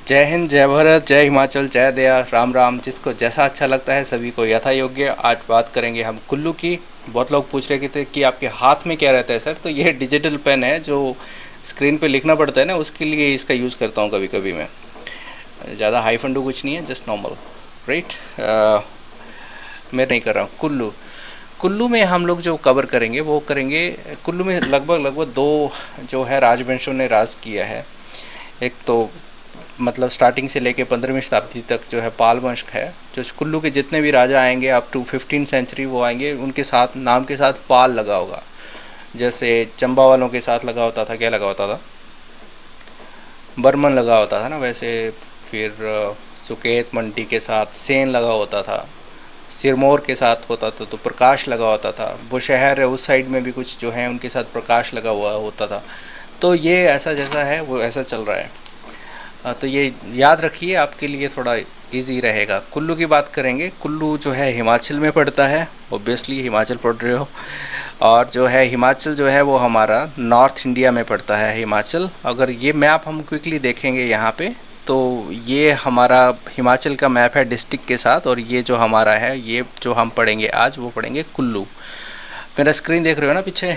जय हिंद, जय भारत, जय हिमाचल, जय दया, राम राम। जिसको जैसा अच्छा लगता है सभी को यथा योग्य। आज बात करेंगे हम कुल्लू की। बहुत लोग पूछ रहे थे कि आपके हाथ में क्या रहता है सर, तो ये डिजिटल पेन है जो स्क्रीन पे लिखना पड़ता है ना, उसके लिए इसका यूज़ करता हूँ कभी कभी मैं। ज़्यादा हाई फंडू कुछ नहीं है, जस्ट नॉर्मल। राइट। मैं नहीं कर रहा हूँ। कुल्लू कुल्लू में हम लोग जो कवर करेंगे वो करेंगे। कुल्लू में लगभग लगभग दो जो है राजवंशों ने राज किया है। एक तो मतलब स्टार्टिंग से लेके 15वीं शताब्दी तक जो है पाल वंश है। जो कुल्लू के जितने भी राजा आएंगे अप टू 15 सेंचुरी वो आएंगे, उनके साथ नाम के साथ पाल लगा होगा। जैसे चंबा वालों के साथ लगा होता था, क्या लगा होता था, बर्मन लगा होता था ना, वैसे फिर सुकेत मंडी के साथ सेन लगा होता था। सिरमौर के साथ होता था तो प्रकाश लगा होता था। वो शहर है उस साइड में भी कुछ जो है उनके साथ प्रकाश लगा हुआ होता था। तो ये ऐसा जैसा है वो ऐसा चल रहा है। तो ये याद रखिए, आपके लिए थोड़ा इजी रहेगा। कुल्लू की बात करेंगे। कुल्लू जो है हिमाचल में पड़ता है, ओबियसली हिमाचल पढ़ रहे हो। और जो है हिमाचल जो है वो हमारा नॉर्थ इंडिया में पड़ता है हिमाचल। अगर ये मैप हम क्विकली देखेंगे यहाँ पे, तो ये हमारा हिमाचल का मैप है डिस्ट्रिक्ट के साथ। और ये जो हमारा है, ये जो हम पढ़ेंगे आज वो पढ़ेंगे कुल्लू। मेरा स्क्रीन देख रहे हो ना पीछे,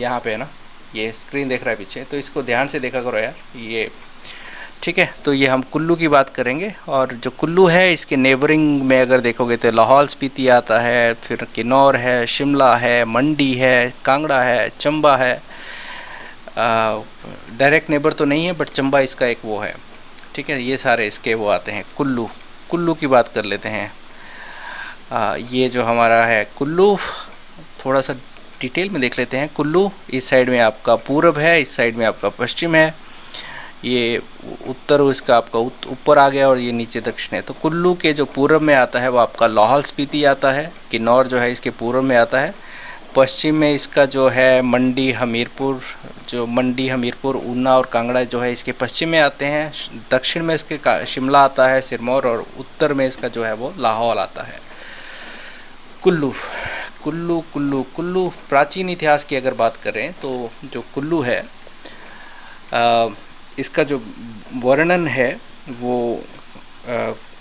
यहाँ पे है ना, ये स्क्रीन देख रहा है पीछे, तो इसको ध्यान से देखा करो यार। ये ठीक है। तो ये हम कुल्लू की बात करेंगे। और जो कुल्लू है इसके नेबरिंग में अगर देखोगे तो लाहौल स्पीति आता है, फिर किन्नौर है, शिमला है, मंडी है, कांगड़ा है, चंबा है। डायरेक्ट नेबर तो नहीं है बट चंबा इसका एक वो है। ठीक है, ये सारे इसके वो आते हैं। कुल्लू कुल्लू की बात कर लेते हैं। ये जो हमारा है कुल्लू, थोड़ा सा डिटेल में देख लेते हैं। कुल्लू इस साइड में आपका पूर्व है, इस साइड में आपका पश्चिम है, ये उत्तर इसका आपका ऊपर आ गया, और ये नीचे दक्षिण है। तो कुल्लू के जो पूर्व में आता है वो आपका लाहौल स्पीति आता है। किन्नौर जो है इसके पूर्व में आता है। पश्चिम में इसका जो है मंडी हमीरपुर, जो मंडी हमीरपुर ऊना और कांगड़ा जो है इसके पश्चिम में आते हैं। दक्षिण में इसके शिमला आता है, सिरमौर, और उत्तर में इसका जो है वो लाहौल आता है। कुल्लू कुल्लू कुल्लू कुल्लू प्राचीन इतिहास की अगर बात करें तो जो कुल्लू है, इसका जो वर्णन है वो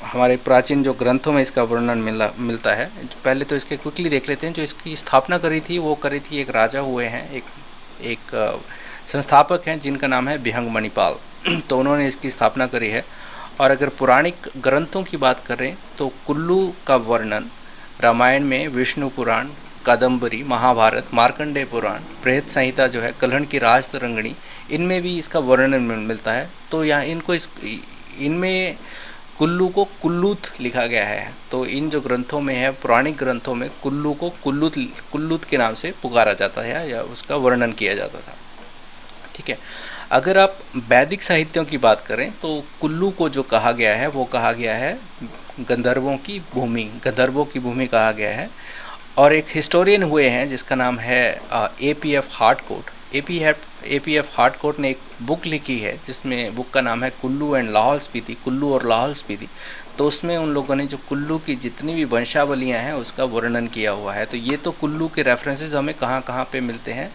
हमारे प्राचीन जो ग्रंथों में इसका वर्णन मिलता है। पहले तो इसके क्विकली देख लेते हैं। जो इसकी स्थापना करी थी वो करी थी एक राजा हुए हैं, एक संस्थापक हैं जिनका नाम है बिहंग मणिपाल। तो उन्होंने इसकी स्थापना करी है। और अगर पौराणिक ग्रंथों की बात करें तो कुल्लू का वर्णन रामायण में विष्णु पुराण, कादम्बरी, महाभारत, मार्कंडेय पुराण, बृहद संहिता जो है, कल्हण की राज तरंगिणी, इनमें भी इसका वर्णन मिलता है। तो यहाँ इनमें कुल्लू को कुल्लूत लिखा गया है। तो इन जो ग्रंथों में है, पौराणिक ग्रंथों में कुल्लू को कुल्लूत के नाम से पुकारा जाता है या उसका वर्णन किया जाता था। ठीक है। अगर आप वैदिक साहित्यों की बात करें तो कुल्लू को जो कहा गया है वो कहा गया है गंधर्वों की भूमि, गंधर्वों की भूमि कहा गया है। और एक हिस्टोरियन हुए हैं जिसका नाम है एपीएफ हार्टकोट। एपीएफ हार्टकोट ने एक बुक लिखी है जिसमें बुक का नाम है कुल्लू एंड लाहौल स्पीति, कुल्लू और लाहौल स्पीति। तो उसमें उन लोगों ने जो कुल्लू की जितनी भी वंशावलियां हैं उसका वर्णन किया हुआ है। तो ये तो कुल्लू के रेफरेंसेस हमें कहाँ कहाँ पे मिलते हैं।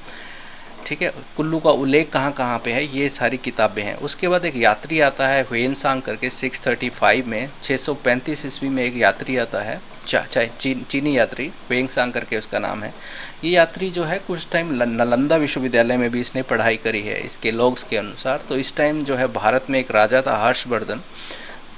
ठीक है, कुल्लू का उल्लेख कहाँ कहाँ पे है, ये सारी किताबें हैं। उसके बाद एक यात्री आता है हुएनसांग करके 635 में, 635 ईस्वी में एक यात्री आता है, चीनी यात्री, हुएनसांग करके उसका नाम है। ये यात्री जो है कुछ टाइम नालंदा विश्वविद्यालय में भी इसने पढ़ाई करी है इसके लॉग्स के अनुसार। तो इस टाइम जो है भारत में एक राजा था हर्षवर्धन।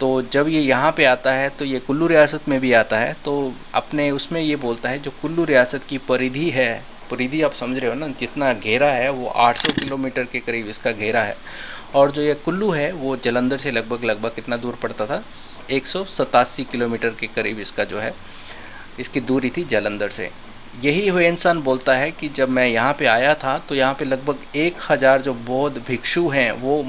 तो जब ये यहाँ पे आता है तो ये कुल्लू रियासत में भी आता है। तो अपने उसमें ये बोलता है जो कुल्लू रियासत की परिधि है, परिधि आप समझ रहे हो ना, जितना घेरा है वो 800 किलोमीटर के करीब इसका घेरा है। और जो ये कुल्लू है वो जलंधर से लगभग कितना दूर पड़ता था, 187 किलोमीटर के करीब इसका जो है इसकी दूरी थी जलंधर से। यही हुएनसांग बोलता है कि जब मैं यहाँ पे आया था तो यहाँ पे लगभग 1000 जो बौद्ध भिक्षु हैं वो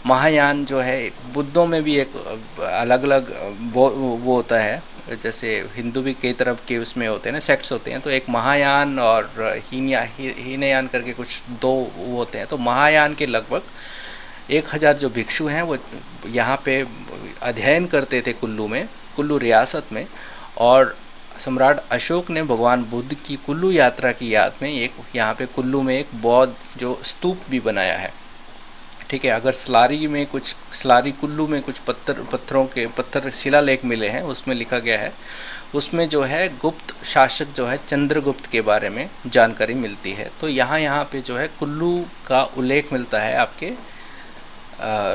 महायान जो है, बुद्धों में भी एक अलग अलग वो होता है। जैसे हिंदू भी कई तरफ के उसमें होते हैं ना, सेक्ट्स होते हैं। तो एक महायान और हीनयान करके कुछ दो वो होते हैं। तो महायान के लगभग 1000 जो भिक्षु हैं वो यहाँ पे अध्ययन करते थे कुल्लू में, कुल्लू रियासत में। और सम्राट अशोक ने भगवान बुद्ध की कुल्लू यात्रा की याद में एक यहाँ पे कुल्लू में एक बौद्ध जो स्तूप भी बनाया है। ठीक है। अगर स्लारी कुल्लू में कुछ पत्थर शिलालेख मिले हैं, उसमें लिखा गया है, उसमें जो है गुप्त शासक जो है चंद्रगुप्त के बारे में जानकारी मिलती है। तो यहाँ पे जो है कुल्लू का उल्लेख मिलता है आपके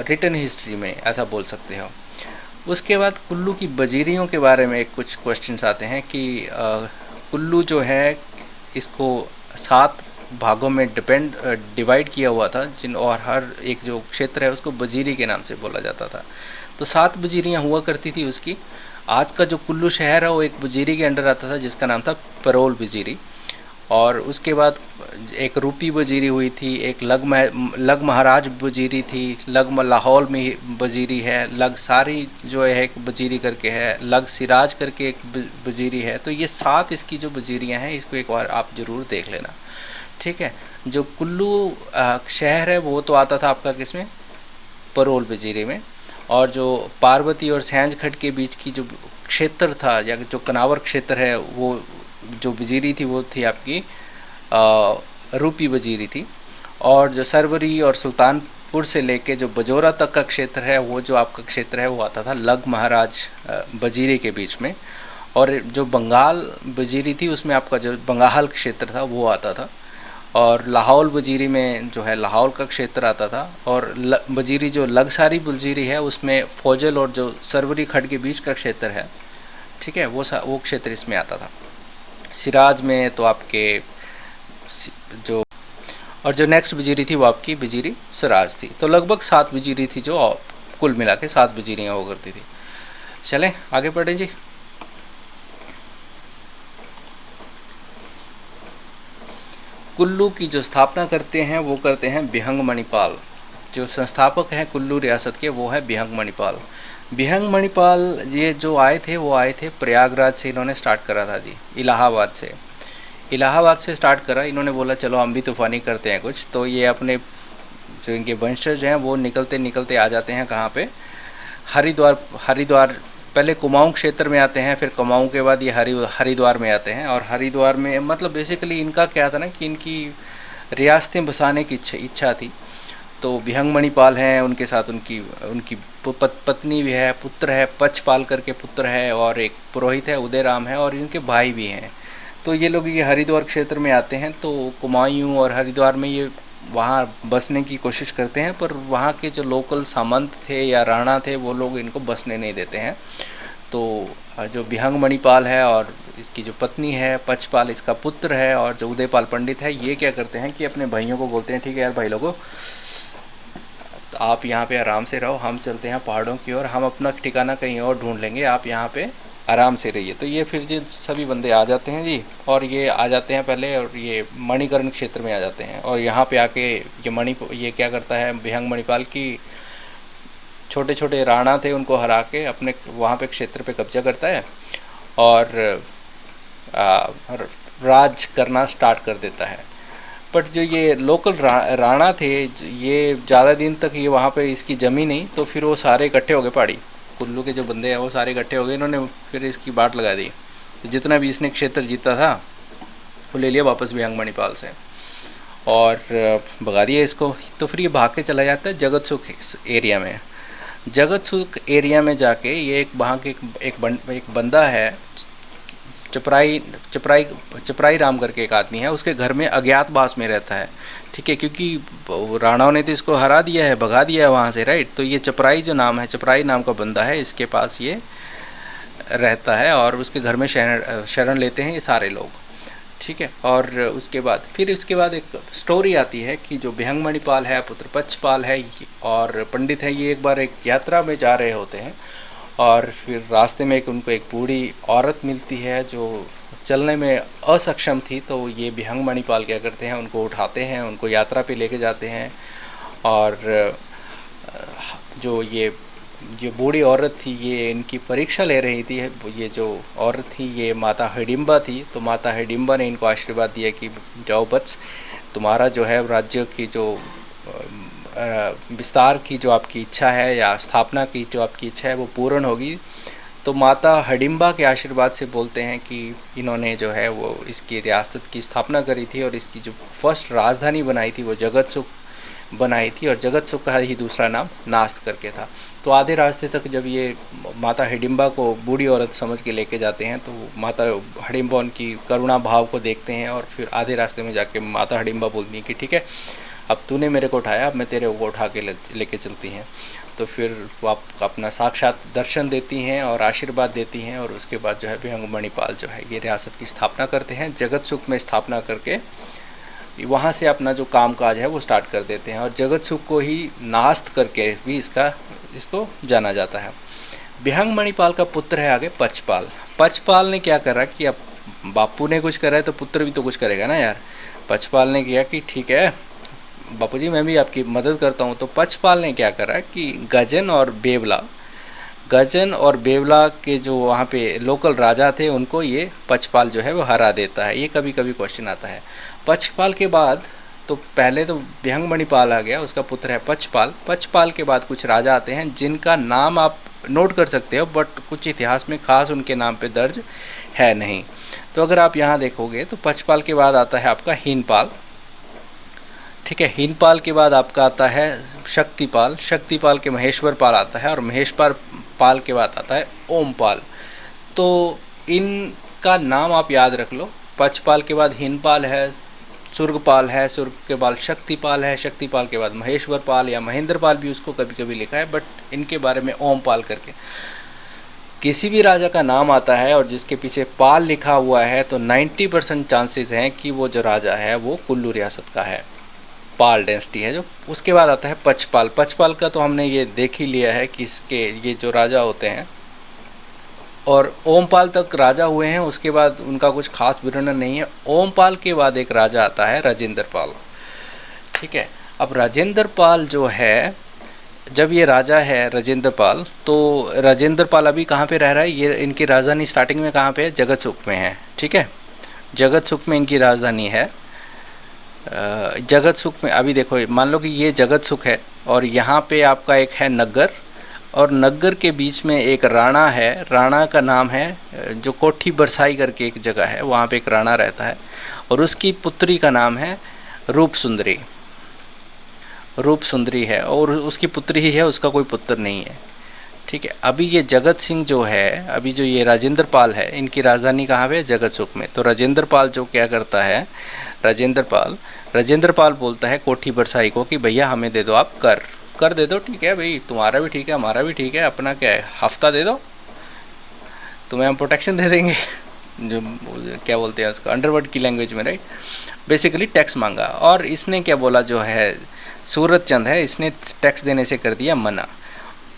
रिटन हिस्ट्री में, ऐसा बोल सकते हो। उसके बाद कुल्लू की वजीरियों के बारे में कुछ क्वेश्चंस आते हैं कि कुल्लू जो है इसको 7 भागों में डिवाइड किया हुआ था, और हर एक जो क्षेत्र है उसको वजीरी के नाम से बोला जाता था। तो 7 वजीरियाँ हुआ करती थी उसकी। आज का जो कुल्लू शहर है वो एक वजीरी के अंडर आता था जिसका नाम था परोल वजीरी। और उसके बाद एक रूपी वजीरी हुई थी, एक लग महाराज वजीरी थी, लाहौल में वजीरी है, लग सारी जो है एक वजीरी करके है, लग सिराज करके एक वजीरी है। तो ये 7 इसकी जो वजीरियाँ हैं, इसको एक बार आप ज़रूर देख लेना, ठीक है। जो कुल्लू शहर है वो तो आता था आपका किसमें, परोल वजीरी में। और जो पार्वती और सैंज खट के बीच की जो क्षेत्र था, या जो कनावर क्षेत्र है, वो जो वजीरी थी वो थी आपकी रूपी वजीरी थी। और जो सरवरी और सुल्तानपुर से लेके जो बजोरा तक का क्षेत्र है, वो जो आपका क्षेत्र है वो आता था लग महाराज वजीरी के बीच में। और जो बंगाल वजीरी थी उसमें आपका जो बंगाल क्षेत्र था वो आता था। और लाहौल वजीरी में जो है लाहौल का क्षेत्र आता था। और वजीरी जो लगसारी वजीरी है उसमें फौजल और जो सरवरी खट के बीच का क्षेत्र है, ठीक है, वो क्षेत्र इसमें आता था। सिराज में तो आपके जो और जो नेक्स्ट वजीरी थी वो आपकी वजीरी सिराज थी। तो लगभग 7 वजीरी थी जो कुल मिला के 7 वजीरियाँ हुआ करती थी। चलें आगे बढ़ें जी। कुल्लू की जो स्थापना करते हैं वो करते हैं बिहंग मणिपाल। जो संस्थापक हैं कुल्लू रियासत के वो है बिहंग मणिपाल। बिहंग मणिपाल ये जो आए थे वो आए थे प्रयागराज से, इन्होंने स्टार्ट करा था जी, इलाहाबाद से स्टार्ट करा। इन्होंने बोला चलो हम भी तूफ़ानी करते हैं कुछ। तो ये अपने जो इनके वंशज हैं वो निकलते निकलते आ जाते हैं कहाँ पे, हरिद्वार पहले कुमाऊं क्षेत्र में आते हैं, फिर कुमाऊं के बाद ये हरिद्वार में आते हैं। और हरिद्वार में मतलब बेसिकली इनका क्या था ना कि इनकी रियासतें बसाने की इच्छा थी। तो बिहंग मणिपाल हैं, उनके साथ उनकी पत्नी भी है, पुत्र है, पचपाल करके पुत्र है, और एक पुरोहित है उदयराम है, और इनके भाई भी हैं। तो ये लोग ये हरिद्वार क्षेत्र में आते हैं। तो कुमायूं और हरिद्वार में ये वहाँ बसने की कोशिश करते हैं, पर वहाँ के जो लोकल सामंत थे या राणा थे वो लोग इनको बसने नहीं देते हैं। तो जो बिहंग मणिपाल है और इसकी जो पत्नी है पचपाल इसका पुत्र है, और जो उदयपाल पंडित है, ये क्या करते हैं कि अपने भाइयों को बोलते हैं ठीक है यार भाई लोगों, तो आप यहाँ पे आराम से रहो, हम चलते हैं पहाड़ों की ओर, हम अपना ठिकाना कहीं और ढूंढ लेंगे, आप यहाँ पे आराम से रहिए। तो ये फिर जो सभी बंदे आ जाते हैं जी, और ये आ जाते हैं पहले, और ये मणिकर्ण क्षेत्र में आ जाते हैं। और यहाँ पे आके ये क्या करता है, बिहंग मणिपाल की छोटे छोटे राणा थे उनको हरा के अपने वहाँ पे क्षेत्र पे कब्जा करता है, और राज करना स्टार्ट कर देता है। बट जो ये लोकल राणा थे, ये ज़्यादा दिन तक ये वहाँ पे इसकी जमी नहीं। तो फिर वो सारे इकट्ठे हो गए, पहाड़ी कुल्लू के जो बंदे हैं वो सारे इकट्ठे हो गए, इन्होंने फिर इसकी बाट लगा दी। तो जितना भी इसने क्षेत्र जीता था वो ले लिया वापस बिहंग मणिपाल से, और भगा दिया इसको। तो फिर ये भाग के चला जाता है जगतसुख एरिया में। जगतसुख एरिया में जाके ये वहाँ के एक बंदा है, चपराई राम करके एक आदमी है, उसके घर में अज्ञातवास में रहता है, ठीक है, क्योंकि राणाओं ने तो इसको हरा दिया है, भगा दिया है वहाँ से, राइट। तो ये चपराई जो नाम है, चपराई नाम का बंदा है, इसके पास ये रहता है, और उसके घर में शरण लेते हैं ये सारे लोग, ठीक है। और उसके बाद एक स्टोरी आती है कि जो बिहंग मणिपाल है, पुत्र पचपाल है और पंडित है, ये एक बार एक यात्रा में जा रहे होते हैं, और फिर रास्ते में उनको एक बूढ़ी औरत मिलती है जो चलने में असक्षम थी। तो ये बिहंग मणिपाल क्या करते हैं, उनको उठाते हैं, उनको यात्रा पे लेके जाते हैं। और जो बूढ़ी औरत थी ये इनकी परीक्षा ले रही थी। ये जो औरत थी ये माता हिडिम्बा थी। तो माता हिडिम्बा ने इनको आशीर्वाद दिया कि जाओ बच्च, तुम्हारा जो है राज्य की जो विस्तार की जो आपकी इच्छा है या स्थापना की जो आपकी इच्छा है वो पूर्ण होगी। तो माता हिडिम्बा के आशीर्वाद से बोलते हैं कि इन्होंने जो है वो इसकी रियासत की स्थापना करी थी, और इसकी जो फर्स्ट राजधानी बनाई थी वो जगतसुख बनाई थी, और जगत सुख का ही दूसरा नाम नास्त करके था। तो आधे रास्ते तक जब ये माता हिडिम्बा को बूढ़ी औरत समझ के लेके जाते हैं, तो माता हिडिम्बा उनकी करुणा भाव को देखते हैं, और फिर आधे रास्ते में जाके माता हिडिम्बा बोलती हैं कि ठीक है, अब तूने मेरे को उठाया, अब मैं तेरे को उठा के लेके चलती हैं। तो फिर वो आप अपना साक्षात दर्शन देती हैं और आशीर्वाद देती हैं, और उसके बाद जो है विहंग मणिपाल जो है ये रियासत की स्थापना करते हैं। जगत सुख में स्थापना करके वहाँ से अपना जो काम काज है वो स्टार्ट कर देते हैं, और जगत सुख को ही नास्त करके भी इसको जाना जाता है। विहंग मणिपाल का पुत्र है आगे पचपाल। पचपाल ने क्या करा कि अब बापू ने कुछ करा है तो पुत्र भी तो कुछ करेगा ना यार। पचपाल ने किया कि ठीक है बापूजी, मैं भी आपकी मदद करता हूँ। तो पचपाल ने क्या करा कि गजन और बेवला के जो वहाँ पे लोकल राजा थे उनको ये पचपाल जो है वो हरा देता है। ये कभी कभी क्वेश्चन आता है। पचपाल के बाद तो पहले तो विहंग मणिपाल आ गया, उसका पुत्र है पचपाल। पचपाल के बाद कुछ राजा आते हैं जिनका नाम आप नोट कर सकते हो, बट कुछ इतिहास में खास उनके नाम पे दर्ज है नहीं। तो अगर आप यहाँ देखोगे तो पचपाल के बाद आता है आपका हीनपाल, ठीक है। हीनपाल के बाद आपका आता है शक्तिपाल। शक्तिपाल के महेश्वर पाल आता है, और महेश्वर पाल के बाद आता है ओमपाल। तो इनका नाम आप याद रख लो। पचपाल के बाद हीनपाल है, सुर्गपाल है, सुर्ग के बाद शक्तिपाल है, शक्तिपाल के बाद महेश्वर पाल या महेंद्रपाल भी उसको कभी कभी लिखा है, बट इनके बारे में ओमपाल करके किसी भी राजा का नाम आता है और जिसके पीछे पाल लिखा हुआ है तो 90% चांसेस हैं कि वो जो राजा है वो कुल्लू रियासत का है, पाल डेंसिटी है जो। उसके बाद आता है पचपाल। पचपाल का तो हमने ये देख ही लिया है कि इसके ये जो राजा होते हैं, और ओमपाल तक राजा हुए हैं, उसके बाद उनका कुछ खास वर्णन नहीं है। ओमपाल के बाद एक राजा आता है राजेंद्र पाल, ठीक है। अब राजेंद्र पाल जो है, जब ये राजा है राजेंद्र पाल, तो राजेंद्र पाल अभी कहाँ पे रह रहा है, ये इनकी राजधानी स्टार्टिंग में कहाँ पे है, जगत सुख में है, ठीक है। जगत सुख में इनकी राजधानी है। जगत सुख में अभी देखो, मान लो कि ये जगत सुख है और यहाँ पे आपका एक है नग्गर, और नग्गर के बीच में एक राणा है। राणा का नाम है जो कोठी बरसाई करके एक जगह है, वहाँ पे एक राणा रहता है, और उसकी पुत्री का नाम है रूप सुंदरी। रूप सुंदरी है और उसकी पुत्री ही है, उसका कोई पुत्र नहीं है, ठीक है। अभी ये जगत सिंह जो है, अभी जो ये राजेंद्र पाल है, इनकी राजधानी कहाँ पे है, जगत सुख में। तो राजेंद्र पाल जो क्या करता है, राजेंद्र पाल बोलता है कोठी बरसाई को कि भैया हमें दे दो, आप कर दे दो, ठीक है भाई, तुम्हारा भी ठीक है हमारा भी ठीक है, अपना क्या है हफ्ता दे दो, तुम्हें हम प्रोटेक्शन दे देंगे जो क्या बोलते हैं उसको अंडरवर्ल्ड की लैंग्वेज में, राइट। बेसिकली टैक्स मांगा, और इसने क्या बोला, जो है सूरत चंद है, इसने टैक्स देने से कर दिया मना।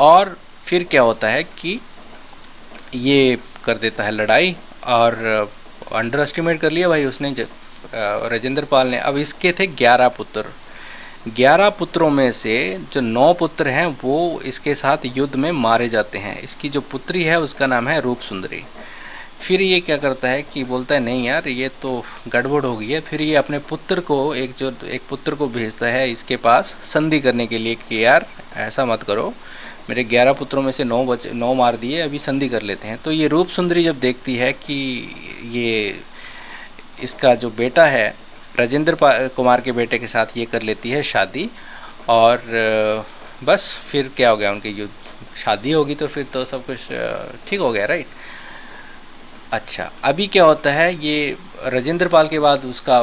और फिर क्या होता है कि ये कर देता है लड़ाई, और अंडर एस्टिमेट कर लिया भाई उसने राजेंद्र पाल ने। अब इसके थे 11 पुत्र। 11 पुत्रों में से जो 9 पुत्र हैं वो इसके साथ युद्ध में मारे जाते हैं। इसकी जो पुत्री है उसका नाम है रूप सुंदरी। फिर ये क्या करता है कि बोलता है नहीं यार ये तो गड़बड़ हो गई है। फिर ये अपने पुत्र को एक पुत्र को भेजता है इसके पास संधि करने के लिए कि यार ऐसा मत करो, मेरे 11 पुत्रों में से 9 मार दिए, अभी संधि कर लेते हैं। तो ये रूप सुंदरी जब देखती है कि ये इसका जो बेटा है राजेंद्र कुमार के बेटे के साथ ये कर लेती है शादी, और बस फिर क्या हो गया, उनकी युद्ध शादी होगी तो फिर तो सब कुछ ठीक हो गया, राइट। अच्छा, अभी क्या होता है, ये राजेंद्र पाल के बाद उसका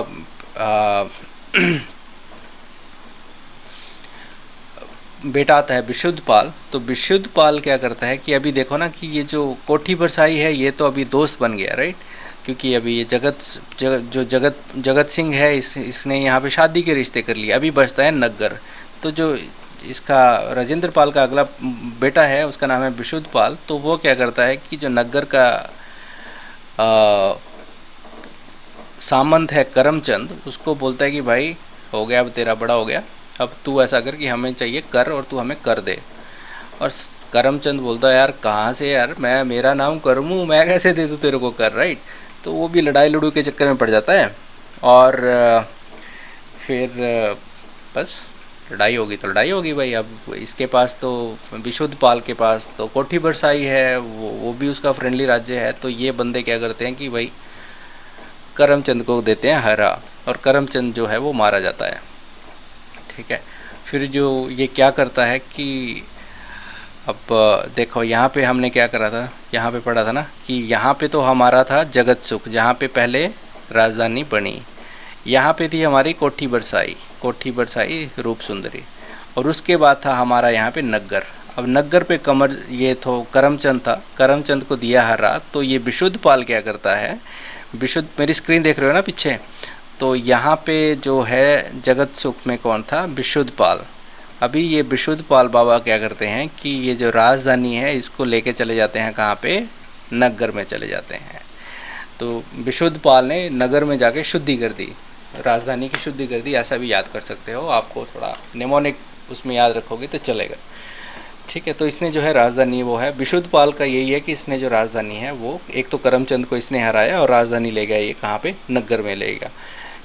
बेटा आता है विशुद्ध पाल। तो विशुद्ध पाल क्या करता है कि अभी देखो ना कि ये जो कोठी बरसाई है ये तो अभी दोस्त बन गया, राइट, क्योंकि अभी ये जगत सिंह है, इसने यहाँ पे शादी के रिश्ते कर लिए। अभी बचता है नग्गर। तो जो इसका राजेंद्र पाल का अगला बेटा है उसका नाम है विशुद्ध पाल। तो वो क्या करता है कि जो नग्गर का सामंत है करमचंद, उसको बोलता है कि भाई हो गया, अब तेरा बड़ा हो गया, अब तू ऐसा कर कि हमें चाहिए कर और तू हमें कर दे। और करमचंद बोलता है यार कहाँ से यार, मेरा नाम करमू, मैं कैसे दे दूँ तेरे को कर, राइट। तो वो भी लड़ाई लड़ू के चक्कर में पड़ जाता है, और फिर बस लड़ाई होगी तो लड़ाई होगी भाई। अब इसके पास तो विशुद्ध पाल के पास तो कोठी बरसाई है, वो भी उसका फ्रेंडली राज्य है। तो ये बंदे क्या करते हैं कि भाई करमचंद को देते हैं हरा, और करमचंद जो है वो मारा जाता है, ठीक है। फिर जो ये क्या करता है कि अब देखो यहाँ पे हमने क्या करा था, यहाँ पे पढ़ा था ना कि यहाँ पे तो हमारा था जगत सुख, जहाँ पे पहले राजधानी बनी। यहाँ पे थी हमारी कोठी बरसाई रूप सुंदरी। और उसके बाद था हमारा यहाँ पे नग्गर। अब नग्गर पे कमर ये तो करमचंद था, करमचंद को दिया हर रात। तो ये विशुद्ध पाल क्या करता है, विशुद्ध, मेरी स्क्रीन देख रहे हो ना पीछे, तो यहाँ पे जो है जगत सुख में कौन था, विशुद्ध पाल। अभी ये विशुद्ध पाल बाबा क्या करते हैं कि ये जो राजधानी है इसको लेके चले जाते हैं कहाँ पे, नगर में चले जाते हैं। तो विशुद्ध पाल ने नगर में जाके शुद्धि कर दी, राजधानी की शुद्धि कर दी, ऐसा भी याद कर सकते हो। आपको थोड़ा निमोनिक उसमें याद रखोगे तो चलेगा, ठीक है। तो इसने जो है राजधानी वो है, विशुद्ध पाल का यही है कि इसने जो राजधानी है वो एक तो करमचंद को इसने हराया और राजधानी ले गया ये कहाँ पे, नगर में ले गया।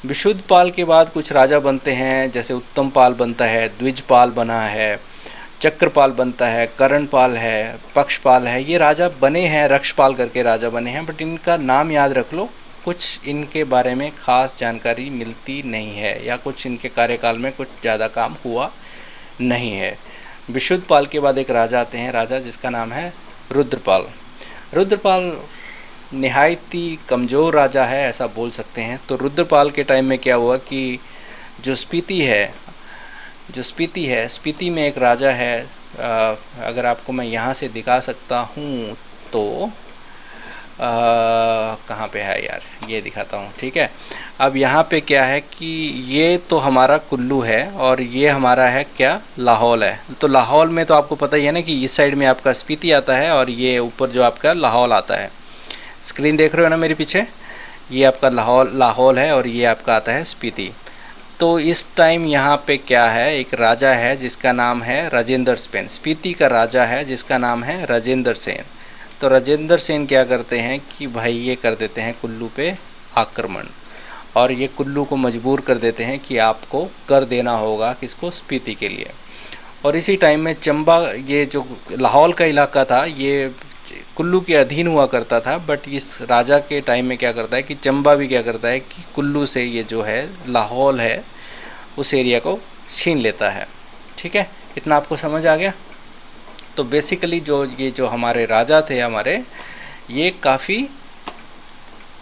विशुद्ध पाल के बाद कुछ राजा बनते हैं, जैसे उत्तम पाल बनता है, द्विजपाल बना है, चक्रपाल बनता है, करणपाल है, पक्षपाल है, ये राजा बने हैं, रक्षपाल करके राजा बने हैं। बट इनका नाम याद रख लो, कुछ इनके बारे में ख़ास जानकारी मिलती नहीं है, या कुछ इनके कार्यकाल में कुछ ज़्यादा काम हुआ नहीं है। विशुद्ध पाल के बाद एक राजा आते हैं, राजा जिसका नाम है रुद्रपाल। रुद्रपाल निहायत ही कमज़ोर राजा है, ऐसा बोल सकते हैं। तो रुद्रपाल के टाइम में क्या हुआ कि जो स्पीति है, स्पीति में एक राजा है, अगर आपको मैं यहाँ से दिखा सकता हूँ तो कहाँ पे है यार, ये दिखाता हूँ, ठीक है। अब यहाँ पे क्या है कि ये तो हमारा कुल्लू है और ये हमारा है क्या, लाहौल है। तो लाहौल में तो आपको पता ही है ना कि इस साइड में आपका स्पीति आता है और ये ऊपर जो आपका लाहौल आता है। स्क्रीन देख रहे हो ना मेरे पीछे, ये आपका लाहौल है और ये आपका आता है स्पीति। तो इस टाइम यहाँ पे क्या है, एक राजा है जिसका नाम है राजेंद्र सेन, स्पीति का राजा है जिसका नाम है राजेंद्र सेन। तो राजेंद्र सेन क्या करते हैं कि भाई ये कर देते हैं कुल्लू पे आक्रमण, और ये कुल्लू को मजबूर कर देते हैं कि आपको कर देना होगा, किसको, स्पीति के लिए। और इसी टाइम में चंबा, ये जो लाहौल का इलाका था ये कुल्लू के अधीन हुआ करता था। बट इस राजा के टाइम में क्या करता है कि चंबा भी क्या करता है कि कुल्लू से ये जो है लाहौल है उस एरिया को छीन लेता है, ठीक है। इतना आपको समझ आ गया। तो बेसिकली ये जो हमारे राजा थे हमारे, ये काफ़ी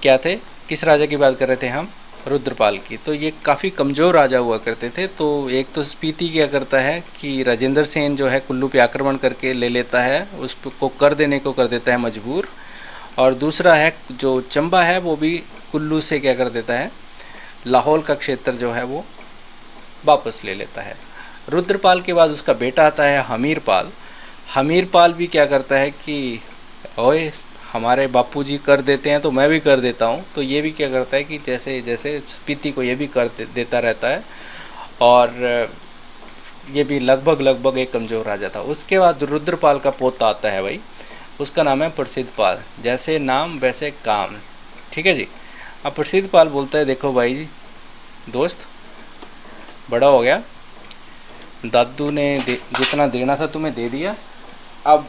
क्या थे, किस राजा की बात कर रहे थे हम, रुद्रपाल की। तो ये काफ़ी कमज़ोर राजा हुआ करते थे। तो एक तो स्पीति क्या करता है कि राजेंद्र सेन जो है कुल्लू पे आक्रमण करके ले लेता है, उसको कर देने को कर देता है मजबूर। और दूसरा है जो चंबा है वो भी कुल्लू से क्या कर देता है, लाहौल का क्षेत्र जो है वो वापस ले लेता है। रुद्रपाल के बाद उसका बेटा आता है हमीरपाल। हमीरपाल भी क्या करता है कि ओए हमारे बापूजी कर देते हैं तो मैं भी कर देता हूँ। तो ये भी क्या करता है कि जैसे जैसे स्पीति को ये भी कर देता रहता है, और ये भी लगभग एक कमज़ोर राजा था। उसके बाद रुद्रपाल का पोता आता है भाई, उसका नाम है प्रसिद्ध पाल। जैसे नाम वैसे काम, ठीक है जी। अब प्रसिद्ध पाल बोलता है देखो भाई दोस्त, बड़ा हो गया, दादू ने जितना देना था तुम्हें दे दिया, अब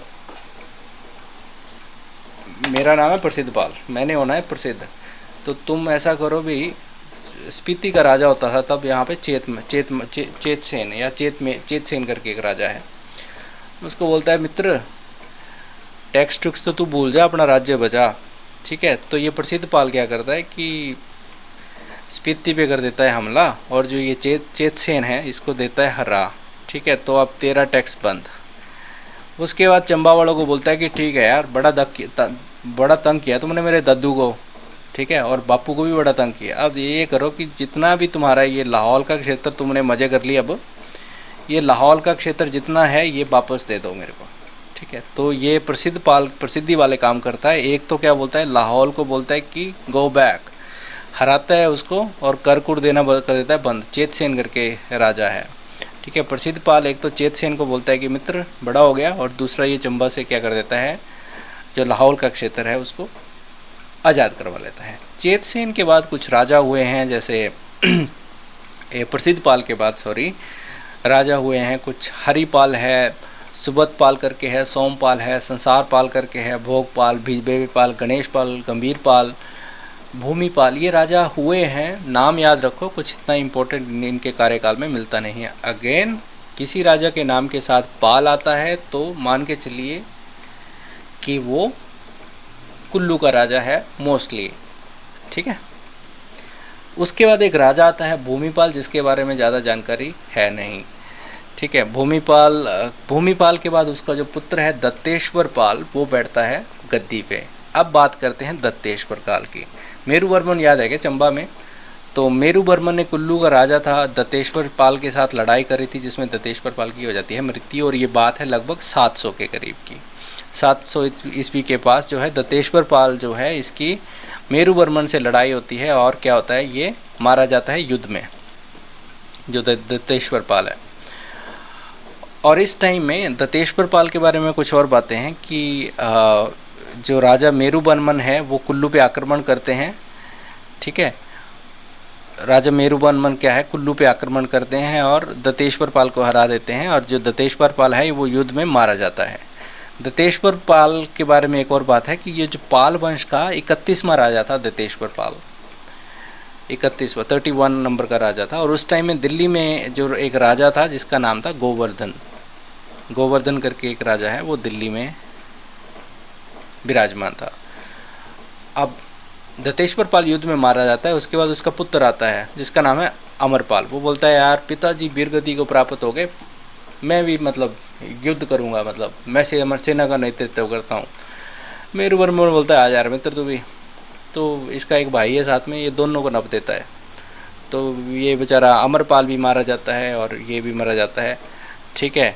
मेरा नाम है प्रसिद्ध पाल, मैंने होना है प्रसिद्ध। तो तुम ऐसा करो भी, स्पीति का राजा होता था तब यहाँ पे चेतसेन या चेतसेन करके एक राजा है। उसको बोलता है मित्र टैक्स टुक्स तो तू भूल जा, अपना राज्य बचा, ठीक है। तो ये प्रसिद्ध पाल क्या करता है कि स्पीति पे कर देता है हमला, और जो ये चेतसेन है इसको देता है हरा, ठीक है। तो अब तेरा टैक्स बंद। उसके बाद चंबा वालों को बोलता है कि ठीक है यार, बड़ा तंग किया तुमने मेरे दादू को, ठीक है, और बापू को भी बड़ा तंग किया। अब ये करो कि जितना भी तुम्हारा ये लाहौल का क्षेत्र तुमने मज़े कर लिया, अब ये लाहौल का क्षेत्र जितना है ये वापस दे दो मेरे को, ठीक है। तो ये प्रसिद्ध पाल प्रसिद्धि वाले काम करता है। एक तो क्या बोलता है, लाहौल को बोलता है कि गो बैक, हराता है उसको, और कर कुड़ देना कर देता है बंद। चेतसेन करके राजा है, ठीक है। प्रसिद्ध पाल एक तो चेतसेन को बोलता है कि मित्र बड़ा हो गया, और दूसरा ये चंबा से क्या कर देता है, जो लाहौल का क्षेत्र है उसको आज़ाद करवा लेता है। चेतसेन के बाद कुछ राजा हुए हैं, जैसे प्रसिद्ध पाल के बाद राजा हुए हैं कुछ, हरिपाल है, सुबतपाल करके है, सोमपाल है, संसारपाल करके है, भोगपाल, बेबीपाल, गणेशपाल, गंभीरपाल, भूमिपाल, ये राजा हुए हैं। नाम याद रखो, कुछ इतना इम्पोर्टेंट इनके कार्यकाल में मिलता नहीं है। अगेन किसी राजा के नाम के साथ पाल आता है तो मान के चलिए कि वो कुल्लू का राजा है मोस्टली, ठीक है। उसके बाद एक राजा आता है भूमिपाल, जिसके बारे में ज़्यादा जानकारी है नहीं, ठीक है। भूमिपाल के बाद उसका जो पुत्र है दत्तेश्वर पाल, वो बैठता है गद्दी पे। अब बात करते हैं दत्तेश्वर काल की। मेरुवर्मन याद है क्या चंबा में? तो मेरुवर्मन ने कुल्लू का राजा था, दत्तेश्वर पाल के साथ लड़ाई करी थी, जिसमें दत्तेश्वर पाल की हो जाती है मृत्यु। और ये बात है लगभग 700 के करीब की। 700 ईस्वी के पास जो है दत्तेश्वर पाल जो है, इसकी मेरुवर्मन से लड़ाई होती है और क्या होता है, ये मारा जाता है युद्ध में, जो दत्तेश्वर पाल है। और इस टाइम में दत्तेश्वर पाल के बारे में कुछ और बातें हैं कि जो राजा मेरुवर्मन है वो कुल्लू पे आक्रमण करते हैं, ठीक है। राजा मेरुवर्मन क्या है, कुल्लू पे आक्रमण करते हैं और दत्तेश्वर पाल को हरा देते हैं, और जो दत्तेश्वर पाल है वो युद्ध में मारा जाता है। दत्तेश्वर पाल के बारे में एक और बात है कि ये जो पाल वंश का 31वां राजा था दत्तेश्वर पाल, 31 नंबर का राजा था। और उस टाइम में दिल्ली में जो एक राजा था जिसका नाम था गोवर्धन करके एक राजा है, वो दिल्ली में विराजमान था। अब दत्तेश्वर पाल युद्ध में मारा जाता है। उसके बाद उसका पुत्र आता है जिसका नाम है अमरपाल। वो बोलता है यार पिताजी वीरगति को प्राप्त हो गए, मैं भी मतलब युद्ध करूंगा, मतलब मैं से अमर सेना का नेतृत्व करता हूँ। मेरुवर्मन बोलता है आ जा रहा मित्र तू भी। तो इसका एक भाई है साथ में, ये दोनों को नप देता है। तो ये बेचारा अमरपाल भी मारा जाता है और ये भी मारा जाता है, ठीक है।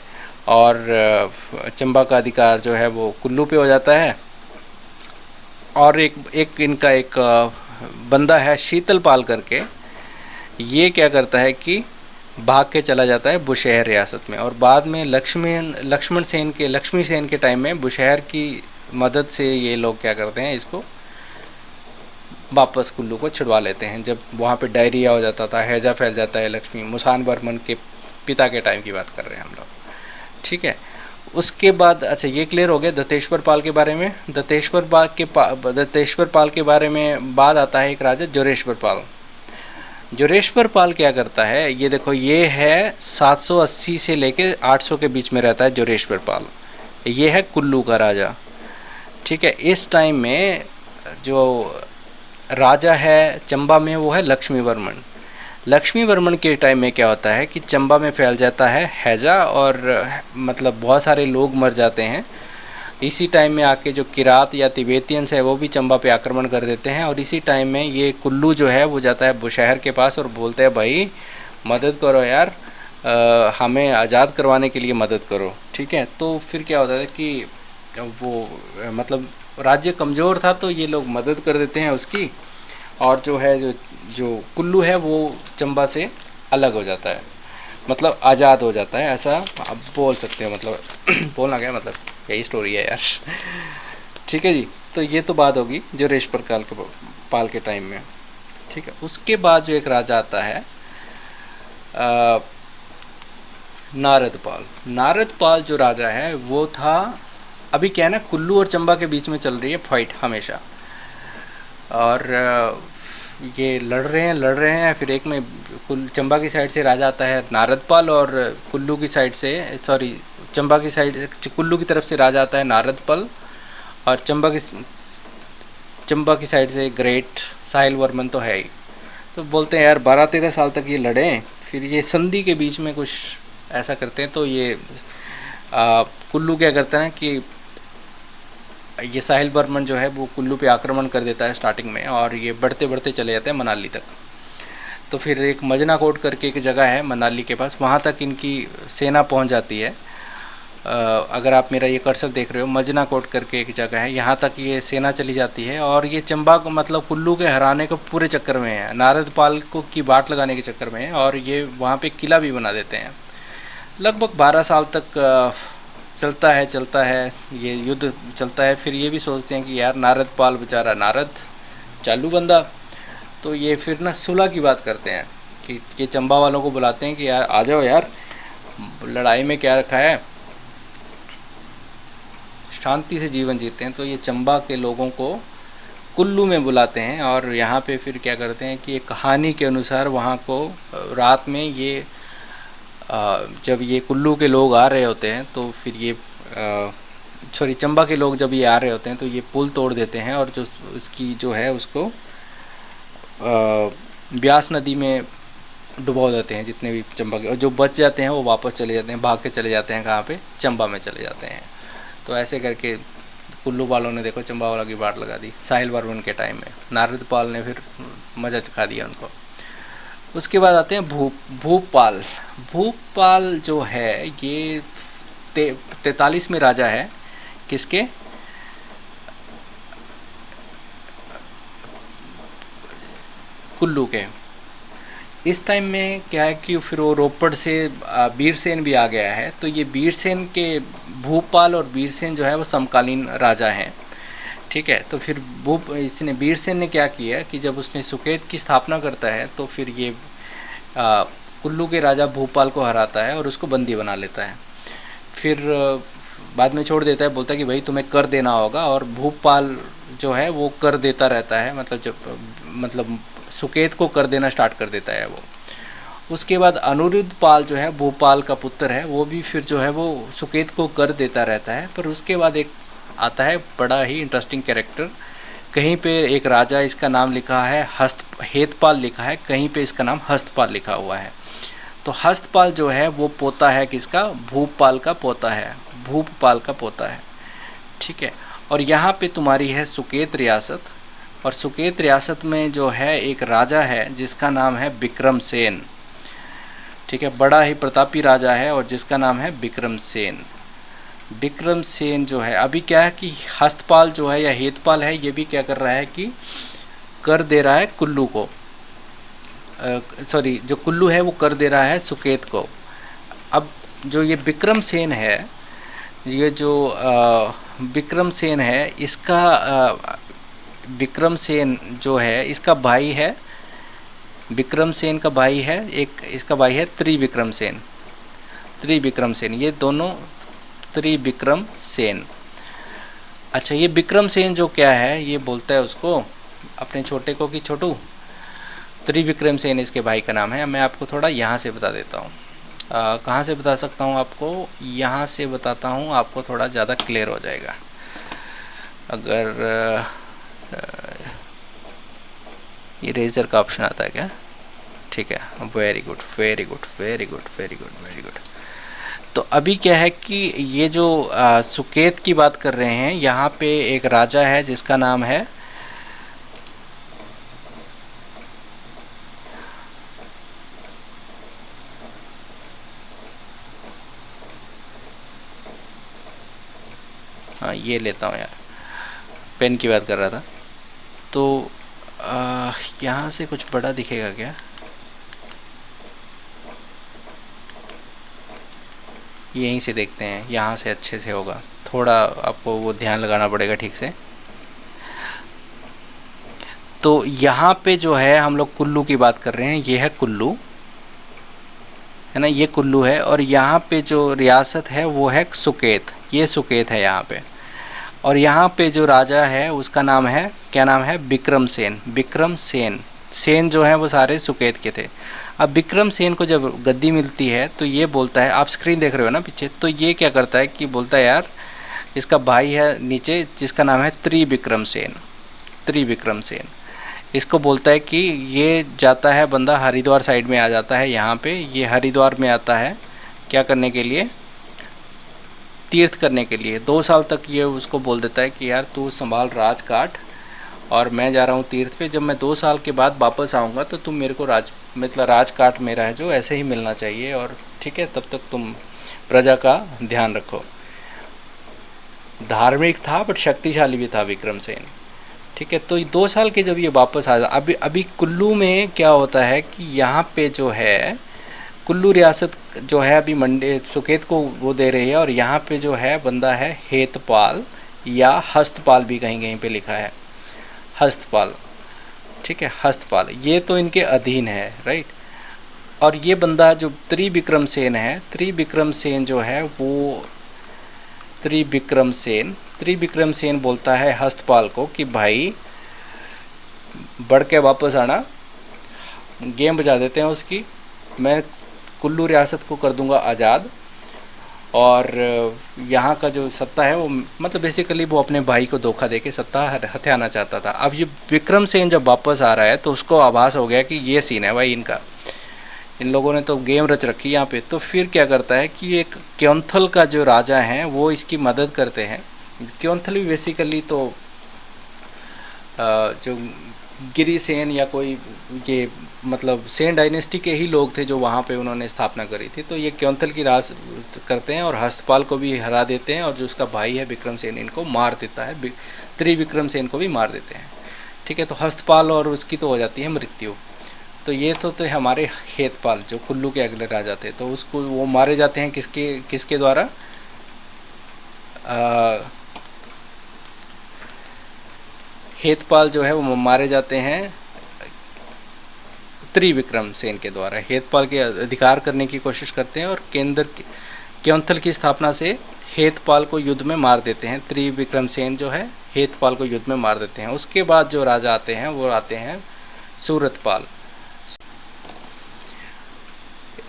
और चंबा का अधिकार जो है वो कुल्लू पे हो जाता है। और एक इनका एक बंदा है शीतलपाल करके, ये क्या करता है कि भाग के चला जाता है बुशहर रियासत में। और बाद में लक्ष्मी सेन के टाइम में बुशहर की मदद से ये लोग क्या करते हैं, इसको वापस कुल्लू को छुड़वा लेते हैं। जब वहाँ पे डायरिया हो जाता था, हैजा फैल जाता है, लक्ष्मी मुसान वर्मन के पिता के टाइम की बात कर रहे हैं हम लोग, ठीक है। उसके बाद अच्छा ये क्लियर हो गया दत्तेश्वर पाल के बारे में। दत्तेश्वर पाल के बारे में बाद आता है एक राजा जोरेश्वर पाल। जोरेश्वर पाल क्या करता है, ये देखो ये है 780 से लेके 800 के बीच में रहता है जोरेश्वर पाल। ये है कुल्लू का राजा, ठीक है। इस टाइम में जो राजा है चंबा में वो है लक्ष्मी वर्मन के टाइम में क्या होता है कि चंबा में फैल जाता है हैजा, और मतलब बहुत सारे लोग मर जाते हैं। इसी टाइम में आके जो किरात या तिब्बतियंस है वो भी चंबा पे आक्रमण कर देते हैं। और इसी टाइम में ये कुल्लू जो है वो जाता है बुशहर के पास और बोलते हैं भाई मदद करो यार, हमें आज़ाद करवाने के लिए मदद करो, ठीक है। तो फिर क्या होता है कि वो मतलब राज्य कमज़ोर था तो ये लोग मदद कर देते हैं उसकी, और जो है जो कुल्लू है वो चंबा से अलग हो जाता है, मतलब आज़ाद हो जाता है, ऐसा आप बोल सकते हो। मतलब बोलना क्या, मतलब यही स्टोरी है यार, ठीक है जी। तो ये तो बात होगी जो जोरेश्वर पाल के टाइम में, ठीक है। उसके बाद जो एक राजा आता है नारद पाल जो राजा है वो था, अभी क्या है ना कुल्लू और चंबा के बीच में चल रही है फाइट हमेशा, और ये लड़ रहे हैं। फिर एक में चंबा की साइड से राजा आता है नारदपाल, और कुल्लू की साइड से कुल्लू की तरफ से राजा आता है नारदपाल, और चंबा की साइड से ग्रेट साहिल वर्मन तो है ही। तो बोलते हैं यार 12-13 साल तक ये लड़े, फिर ये संधि के बीच में कुछ ऐसा करते हैं। तो ये कुल्लू क्या करता है कि ये साहिल वर्मन जो है वो कुल्लू पे आक्रमण कर देता है स्टार्टिंग में, और ये बढ़ते चले जाते हैं मनाली तक। तो फिर एक मजना कोट करके एक जगह है मनाली के पास, वहाँ तक इनकी सेना पहुँच जाती है। अगर आप मेरा ये कर्सर देख रहे हो, मजना कोट करके एक जगह है, यहाँ तक ये सेना चली जाती है। और ये चंबा को मतलब कुल्लू के हराने को पूरे चक्कर में है, नारदपाल को की बाट लगाने के चक्कर में है, और ये वहाँ पे किला भी बना देते हैं। लगभग 12 साल तक चलता है ये युद्ध चलता है। फिर ये भी सोचते हैं कि यार नारदपाल बेचारा नारद चालू बंदा, तो ये फिर ना सुलह की बात करते हैं कि ये चंबा वालों को बुलाते हैं कि यार आ जाओ यार, लड़ाई में क्या रखा है, शांति से जीवन जीते हैं। तो ये चंबा के लोगों को कुल्लू में बुलाते हैं, और यहाँ पे फिर क्या करते हैं कि एक कहानी के अनुसार वहाँ को रात में ये जब ये कुल्लू के लोग आ रहे होते हैं तो फिर ये सॉरी चंबा के लोग जब ये आ रहे होते हैं तो ये पुल तोड़ देते हैं और जो उसकी जो है उसको ब्यास नदी में डुबा देते हैं जितने भी चंबा के, और जो बच जाते हैं वो वापस चले जाते हैं, भाग के चले जाते हैं कहाँ पे, चंबा में चले जाते हैं। तो ऐसे करके कुल्लू वालों ने देखो चंबा वालों की बाट लगा दी साहिल वर्मन के टाइम में। नारदपाल ने फिर मजा चखा दिया उनको। उसके बाद आते हैं भूपाल। भूपाल जो है ये 43 में राजा है किसके, कुल्लू के। इस टाइम में क्या है कि फिर वो रोपड़ से बीरसेन भी आ गया है, तो ये बीरसेन के भूपाल और बीरसेन जो है वो समकालीन राजा हैं। ठीक है, तो फिर इसने बीरसेन ने क्या किया कि जब उसने सुकेत की स्थापना करता है तो फिर ये कुल्लू के राजा भूपाल को हराता है और उसको बंदी बना लेता है। फिर बाद में छोड़ देता है, बोलता है कि भाई तुम्हें कर देना होगा, और भूपाल जो है वो कर देता रहता है, मतलब सुकेत को कर देना स्टार्ट कर देता है वो। उसके बाद अनिरुद्ध पाल जो है भूपाल का पुत्र है, वो भी फिर जो है वो सुकेत को कर देता रहता है। पर उसके बाद एक आता है बड़ा ही इंटरेस्टिंग कैरेक्टर, कहीं पे एक राजा इसका नाम लिखा है हेतपाल लिखा है, कहीं पे इसका नाम हस्तपाल लिखा हुआ है। तो हस्तपाल जो है वो पोता है किसका, भूपाल का पोता है, भूपाल का पोता है। ठीक है, और यहाँ पे तुम्हारी है सुकेत रियासत, और सुकेत रियासत में जो है एक राजा है जिसका नाम है बिक्रम सेन। ठीक है, बड़ा ही प्रतापी राजा है और जिसका नाम है बिक्रम सेन। बिक्रम सेन जो है अभी क्या है कि हस्तपाल जो है या हेतपाल है, ये भी क्या कर रहा है कि कर दे रहा है कुल्लू को, सॉरी जो कुल्लू है वो कर दे रहा है सुकेत को। अब जो ये बिक्रम सेन है, ये जो बिक्रम सेन है, इसका बिक्रम सेन जो है इसका भाई है, बिक्रम सेन का भाई है एक, इसका भाई है त्रिविक्रम सेन। त्रिविक्रम सेन, ये दोनों त्रिविक्रम सेन। अच्छा, ये बिक्रम सेन जो क्या है, ये बोलता है उसको अपने छोटे को कि छोटू, त्रिविक्रम सेन इसके भाई का नाम है। मैं आपको थोड़ा यहाँ से बता देता हूँ, कहाँ से बता सकता हूँ आपको, यहाँ से बताता हूँ, आपको थोड़ा ज़्यादा क्लियर हो जाएगा। अगर ये रेजर का ऑप्शन आता है क्या, ठीक है, very good very good very good very good very good. तो अभी क्या है कि ये जो सुकेत की बात कर रहे हैं, यहाँ पे एक राजा है जिसका नाम है हाँ ये लेता हूँ यार, पेन की बात कर रहा था। तो यहाँ से कुछ बड़ा दिखेगा क्या, यहीं से देखते हैं, यहाँ से अच्छे से होगा, थोड़ा आपको वो ध्यान लगाना पड़ेगा ठीक से। तो यहाँ पे जो है हम लोग कुल्लू की बात कर रहे हैं, ये है कुल्लू, है ना, ये कुल्लू है, और यहाँ पे जो रियासत है वो है सुकेत, ये सुकेत है यहाँ पे। और यहाँ पे जो राजा है उसका नाम है, क्या नाम है, बिक्रम सेन। बिक्रम सेन, सेन जो है वो सारे सुकेत के थे। अब बिक्रम सेन को जब गद्दी मिलती है तो ये बोलता है, आप स्क्रीन देख रहे हो ना पीछे, तो ये क्या करता है कि बोलता है यार इसका भाई है नीचे जिसका नाम है त्रिविक्रम सेन। त्रिविक्रम सेन इसको बोलता है कि ये जाता है बंदा हरिद्वार साइड में आ जाता है, यहाँ पे ये हरिद्वार में आता है क्या करने के लिए, तीर्थ करने के लिए। 2 साल तक ये उसको बोल देता है कि यार तू संभाल राजकाट और मैं जा रहा हूँ तीर्थ पे, जब मैं 2 साल के बाद वापस आऊँगा तो तुम मेरे को मतलब राजकाट मेरा है जो ऐसे ही मिलना चाहिए, और ठीक है तब तक तुम प्रजा का ध्यान रखो। धार्मिक था बट शक्तिशाली भी था विक्रम सेन। ठीक है, तो 2 साल के जब ये वापस आ अभी कुल्लू में क्या होता है कि यहाँ पे जो है कुल्लू रियासत जो है अभी मंडे सुकेत को वो दे रही है, और यहाँ पे जो है बंदा है हेतपाल या हस्तपाल भी कहीं कहीं पे लिखा है, हस्तपाल। ठीक है, हस्तपाल ये तो इनके अधीन है, राइट। और ये बंदा जो त्रिविक्रम सेन है, त्रिविक्रम सेन जो है वो त्रिविक्रम सेन बोलता है हस्तपाल को कि भाई बढ़ के वापस आना, गेम बजा देते हैं उसकी, मैं कुल्लू रियासत को कर दूंगा आज़ाद, और यहाँ का जो सत्ता है वो मतलब बेसिकली वो अपने भाई को धोखा देके सत्ता हथियाना चाहता था। अब ये विक्रम सेन जब वापस आ रहा है तो उसको आभास हो गया कि ये सीन है भाई इनका, इन लोगों ने तो गेम रच रखी यहाँ पे। तो फिर क्या करता है कि एक क्योंथल का जो राजा हैं वो इसकी मदद करते हैं। क्योंथल भी बेसिकली तो जो गिरिसेन या कोई ये मतलब सेन डायनेस्टी के ही लोग थे जो वहाँ पे उन्होंने स्थापना करी थी। तो ये क्योंथल की राज करते हैं और हस्तपाल को भी हरा देते हैं, और जो उसका भाई है विक्रम सेन इनको मार देता है, त्रिविक्रम सेन को भी मार देते हैं। ठीक है, तो हस्तपाल और उसकी तो हो जाती है मृत्यु। तो ये तो हमारे हेतपाल जो कुल्लू के अगले राजा थे, तो उसको वो मारे जाते हैं किसके द्वारा, हेतपाल जो है वो मारे जाते हैं त्रिविक्रम सेन के द्वारा। हेतपाल के अधिकार करने की कोशिश करते हैं और क्योंथल की स्थापना से हेतपाल को युद्ध में मार देते हैं। त्रिविक्रम सेन जो है हेतपाल को युद्ध में मार देते हैं। उसके बाद जो राजा आते हैं वो आते हैं सूरतपाल।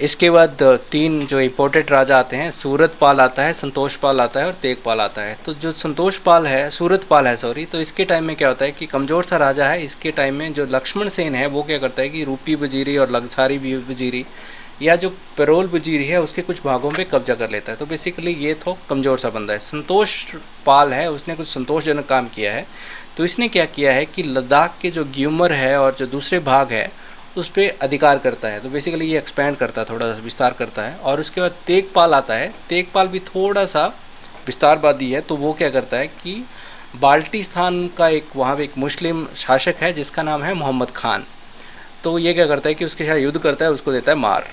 इसके बाद 3 जो इम्पोर्टेंट राजा आते हैं, सूरतपाल आता है, संतोषपाल आता है और तेगपाल आता है। तो जो सूरतपाल है सॉरी, तो इसके टाइम में क्या होता है कि कमज़ोर सा राजा है। इसके टाइम में जो लक्ष्मण सेन है वो क्या करता है कि रूपी वजीरी और लगसारी वजीरी या जो पेरोल वजीरी है उसके कुछ भागों पे कब्जा कर लेता है। तो बेसिकली ये तो कमज़ोर सा बंदा है। संतोषपाल है, उसने कुछ संतोषजनक काम किया है। तो इसने क्या किया है कि लद्दाख के जो ग्यूमर है और जो दूसरे भाग है उस पर अधिकार करता है। तो बेसिकली ये एक्सपेंड करता है, थोड़ा सा विस्तार करता है। और उसके बाद तेगपाल आता है। तेगपाल भी थोड़ा सा विस्तारवादी है। तो वो क्या करता है कि बाल्टिस्तान का वहाँ पे एक मुस्लिम शासक है जिसका नाम है मोहम्मद खान। तो ये क्या करता है कि उसके साथ युद्ध करता है, उसको देता है मार।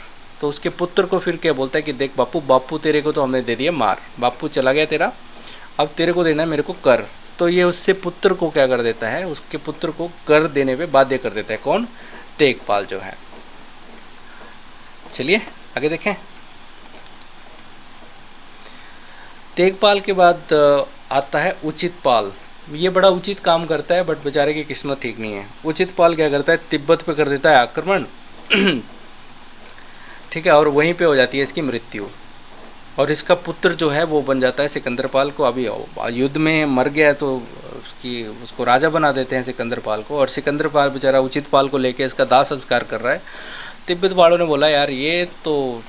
तो उसके पुत्र को फिर क्या बोलता है कि देख बापू तेरे को तो हमने दे दिया मार, बापू चला गया तेरा, अब तेरे को देना है मेरे को कर। तो ये उससे पुत्र को क्या कर देता है, उसके पुत्र को कर देने पे बाध्य कर देता है। कौन? तेगपाल जो है। चलिए आगे देखें। तेगपाल के बाद आता है उचितपाल। ये बड़ा उचित काम करता है बट बेचारे की किस्मत ठीक नहीं है। उचितपाल क्या करता है, तिब्बत पे कर देता है आक्रमण ठीक है, और वहीं पे हो जाती है इसकी मृत्यु। और इसका पुत्र जो है वो बन जाता है सिकंदरपाल को। अभी युद्ध में मर गया है तो उसको राजा बना देते हैं सिकंदरपाल को। और सिकंदरपाल बेचारा उचितपाल को लेके इसका दाह संस्कार कर रहा है। तिब्बत वालों ने बोला यार ये तो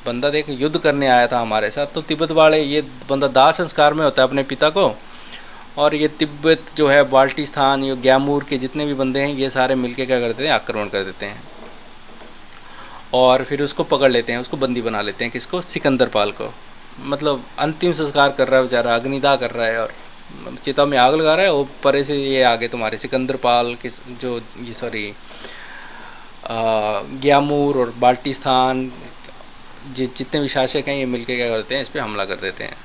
बंदा देख युद्ध करने आया था हमारे साथ, तो तिब्बत वाले ये बंदा दाह संस्कार में होता है अपने पिता को। और ये तिब्बत जो है बाल्टिस्तान, ये ग्यामूर के जितने भी बंदे हैं ये सारे मिलके क्या करते हैं, आक्रमण कर देते हैं और फिर उसको पकड़ लेते हैं, उसको बंदी बना लेते हैं। किसको? सिकंदरपाल को। मतलब अंतिम संस्कार कर रहा है बेचारा, अग्निदाह कर रहा है और चिता में आग लगा रहा है। और परे से ये आगे तुम्हारे सिकंदरपाल के जो ये सॉरी ग्यामूर और बाल्टिस्तान जितने भी शासक हैं ये मिलके क्या करते हैं, इस पर हमला कर देते हैं।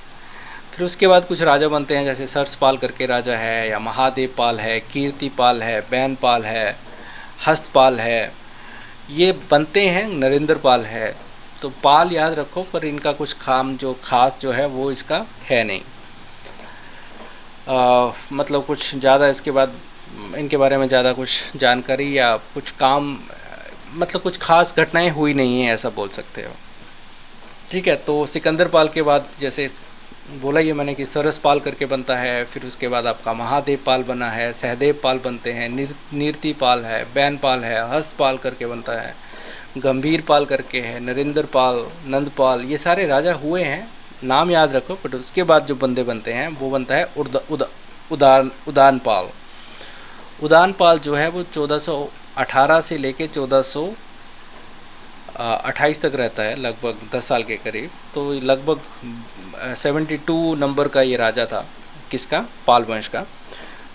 फिर उसके बाद कुछ राजा बनते हैं, जैसे सरसपाल करके राजा है, या महादेवपाल है, कीर्तिपाल है, बैनपाल है, हस्तपाल है, ये बनते हैं। नरेंद्रपाल है। तो पाल याद रखो, पर इनका कुछ खास जो है वो इसका है नहीं। मतलब कुछ ज़्यादा इसके बाद इनके बारे में ज़्यादा कुछ जानकारी या कुछ काम मतलब कुछ खास घटनाएं हुई नहीं है, ऐसा बोल सकते हो। ठीक है, तो सिकंदरपाल के बाद जैसे बोला ये मैंने कि सरसपाल करके बनता है। फिर उसके बाद आपका महादेवपाल बना है, सहदेवपाल बनते हैं, नीर्तिपाल है, बैनपाल है, हस्तपाल करके बनता है, गंभीरपाल करके है, नरेंद्रपाल, नंदपाल, ये सारे राजा हुए हैं, नाम याद रखो। बट उसके बाद जो बंदे बनते हैं वो बनता है उदानपाल। उदानपाल जो है वो 1418 से लेके 1428 तक रहता है, लगभग 10 साल के करीब। तो लगभग 72 नंबर का ये राजा था। किसका? पाल वंश का।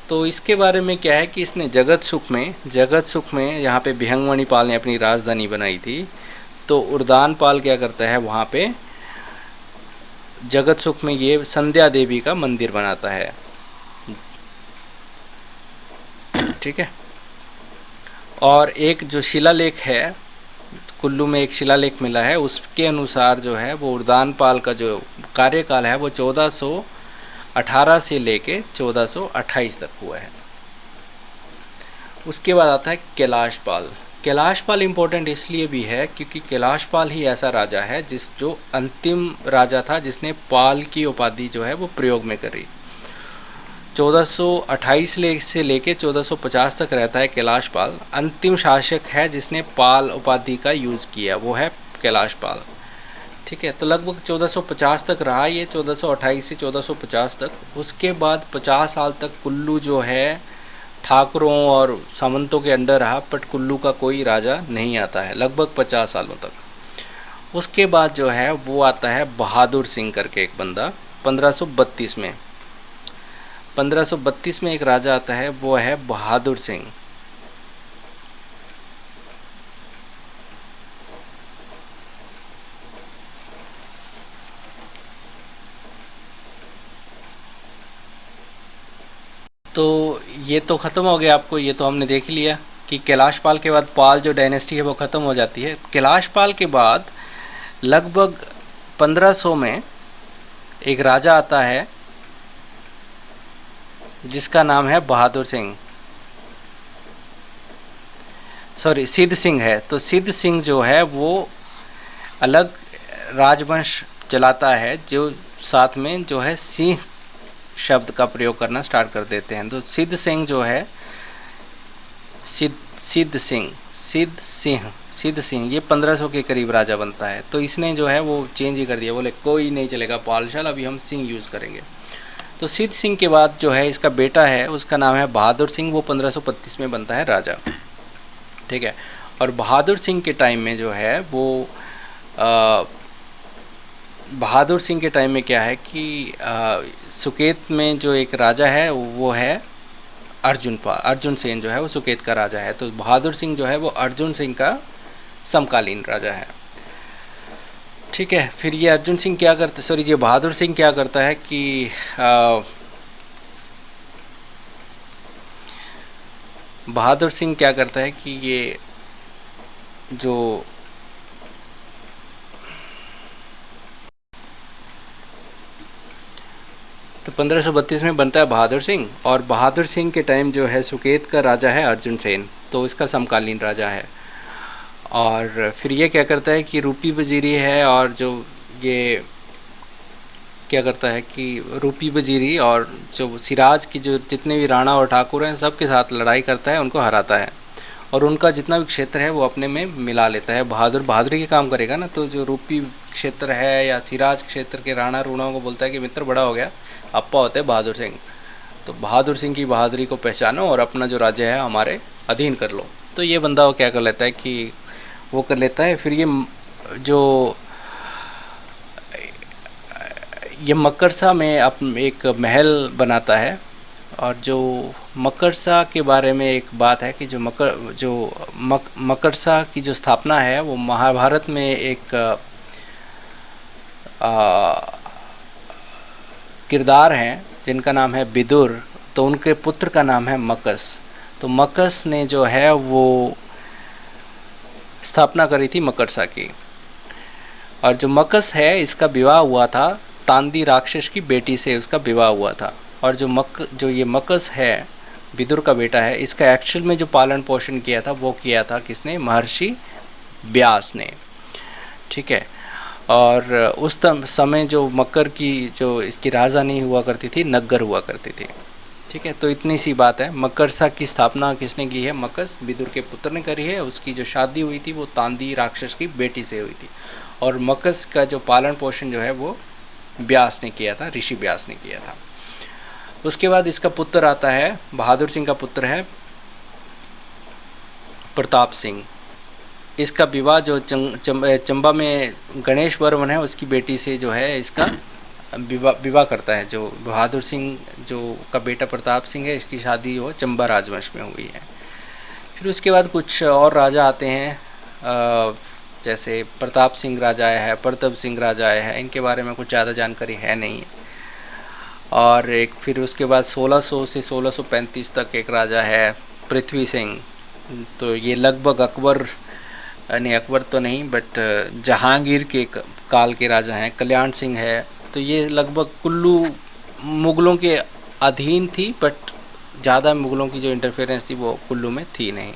तो इसके बारे में क्या है कि इसने जगत सुख में यहाँ पे भिहंगमणि पाल ने अपनी राजधानी बनाई थी। तो उदानपाल क्या करता है, वहाँ पे जगत सुख में ये संध्या देवी का मंदिर बनाता है। ठीक है, और एक जो शिलालेख है, कुल्लू में एक शिलालेख मिला है, उसके अनुसार जो है वो उदानपाल का जो कार्यकाल है वो 1418 से लेके 1428 तक हुआ है। उसके बाद आता है कैलाशपाल। कैलाशपाल इम्पोर्टेंट इसलिए भी है क्योंकि कैलाशपाल ही ऐसा राजा है जो अंतिम राजा था जिसने पाल की उपाधि जो है वो प्रयोग में करी। 1428 से लेके 1450 तक रहता है कैलाशपाल। अंतिम शासक है जिसने पाल उपाधि का यूज़ किया, वो है कैलाशपाल। ठीक है, तो लगभग 1450 तक रहा ये, 1428 से 1450 तक। उसके बाद 50 साल तक कुल्लू जो है ठाकुरों और सामंतों के अंडर रहा, बट कुल्लू का कोई राजा नहीं आता है लगभग 50 सालों तक। उसके बाद जो है वो आता है बहादुर सिंह करके एक बंदा 1532 में। 1532 में एक राजा आता है, वो है बहादुर सिंह। तो ये तो ख़त्म हो गया आपको, ये तो हमने देख लिया कि कैलाशपाल के बाद पाल जो डायनेस्टी है वो ख़त्म हो जाती है। कैलाशपाल के बाद लगभग 1500 में एक राजा आता है जिसका नाम है बहादुर सिंह, सॉरी सिद्ध सिंह है। तो सिद्ध सिंह जो है वो अलग राजवंश चलाता है, जो साथ में जो है सिंह शब्द का प्रयोग करना स्टार्ट कर देते हैं। तो सिद्ध सिंह जो है सिद्ध सिंह ये 1500 के करीब राजा बनता है। तो इसने जो है वो चेंज ही कर दिया, बोले कोई नहीं चलेगा पालशाल, अभी हम सिंह यूज़ करेंगे। तो सिद्ध सिंह के बाद जो है इसका बेटा है, उसका नाम है बहादुर सिंह, वो 1532 में बनता है राजा। ठीक है, और बहादुर सिंह के टाइम में जो है वो बहादुर सिंह के टाइम में क्या है कि सुकेत में जो एक राजा है वो है अर्जुन सेन जो है वो सुकेत का राजा है। तो बहादुर सिंह जो है वो अर्जुन सिंह का समकालीन राजा है। ठीक है, फिर ये अर्जुन सिंह क्या करता, सॉरी ये बहादुर सिंह क्या करता है कि बहादुर सिंह क्या करता है कि ये जो तो 1532 में बनता है बहादुर सिंह, और बहादुर सिंह के टाइम जो है सुकेत का राजा है अर्जुन सेन, तो इसका समकालीन राजा है। और फिर ये क्या करता है कि रूपी वजीरी है, और जो ये क्या करता है कि रूपी वजीरी और जो सिराज की जो जितने भी राणा और ठाकुर हैं सबके साथ लड़ाई करता है, उनको हराता है, और उनका जितना भी क्षेत्र है वो अपने में मिला लेता है। बहादुरी के काम करेगा ना, तो जो रूपी क्षेत्र है या सिराज क्षेत्र के राणा रूणाओं को बोलता है कि मित्र बड़ा हो गया, अप्पा होते हैं बहादुर सिंह, तो बहादुर सिंह की बहादुरी को पहचानो और अपना जो राज्य है हमारे अधीन कर लो। तो ये बंदा वो क्या कर लेता है कि वो कर लेता है। फिर ये मकरसा में एक महल बनाता है, और जो मकरसा के बारे में एक बात है कि मकरसा की जो स्थापना है वो महाभारत में एक किरदार हैं जिनका नाम है विदुर, तो उनके पुत्र का नाम है मकस। तो मकस ने जो है वो स्थापना करी थी मकरसा की, और जो मकस है इसका विवाह हुआ था तांदी राक्षस की बेटी से, उसका विवाह हुआ था। और जो ये मकस है विदुर का बेटा है, इसका एक्चुअल में जो पालन पोषण किया था वो किया था किसने, महर्षि व्यास ने। ठीक है, और उस समय जो मकर की जो इसकी राजधानी हुआ करती थी नग्गर हुआ करती थी। ठीक है, तो इतनी सी बात है। मकरसा की स्थापना किसने की है, मकस विदुर के पुत्र ने करी है। उसकी जो शादी हुई थी वो तांदी राक्षस की बेटी से हुई थी, और मकस का जो पालन पोषण जो है वो व्यास ने किया था, ऋषि व्यास ने किया था। उसके बाद इसका पुत्र आता है, बहादुर सिंह का पुत्र है प्रताप सिंह। इसका विवाह जो चंबा में गणेश वर्मन है उसकी बेटी से जो है इसका विवाह करता है। जो बहादुर सिंह जो का बेटा प्रताप सिंह है, इसकी शादी वो चंबा राजवंश में हुई है। फिर उसके बाद कुछ और राजा आते हैं, जैसे प्रताप सिंह राजा आया है, प्रताप सिंह राजा आया है, इनके बारे में कुछ ज़्यादा जानकारी है नहीं। और एक फिर उसके बाद 1600 से 1635 तक एक राजा है पृथ्वी सिंह। तो ये लगभग अकबर तो नहीं बट जहांगीर के काल के राजा हैं। कल्याण सिंह है, तो ये लगभग कुल्लू मुग़लों के अधीन थी, बट ज़्यादा मुग़लों की जो इंटरफेरेंस थी वो कुल्लू में थी नहीं।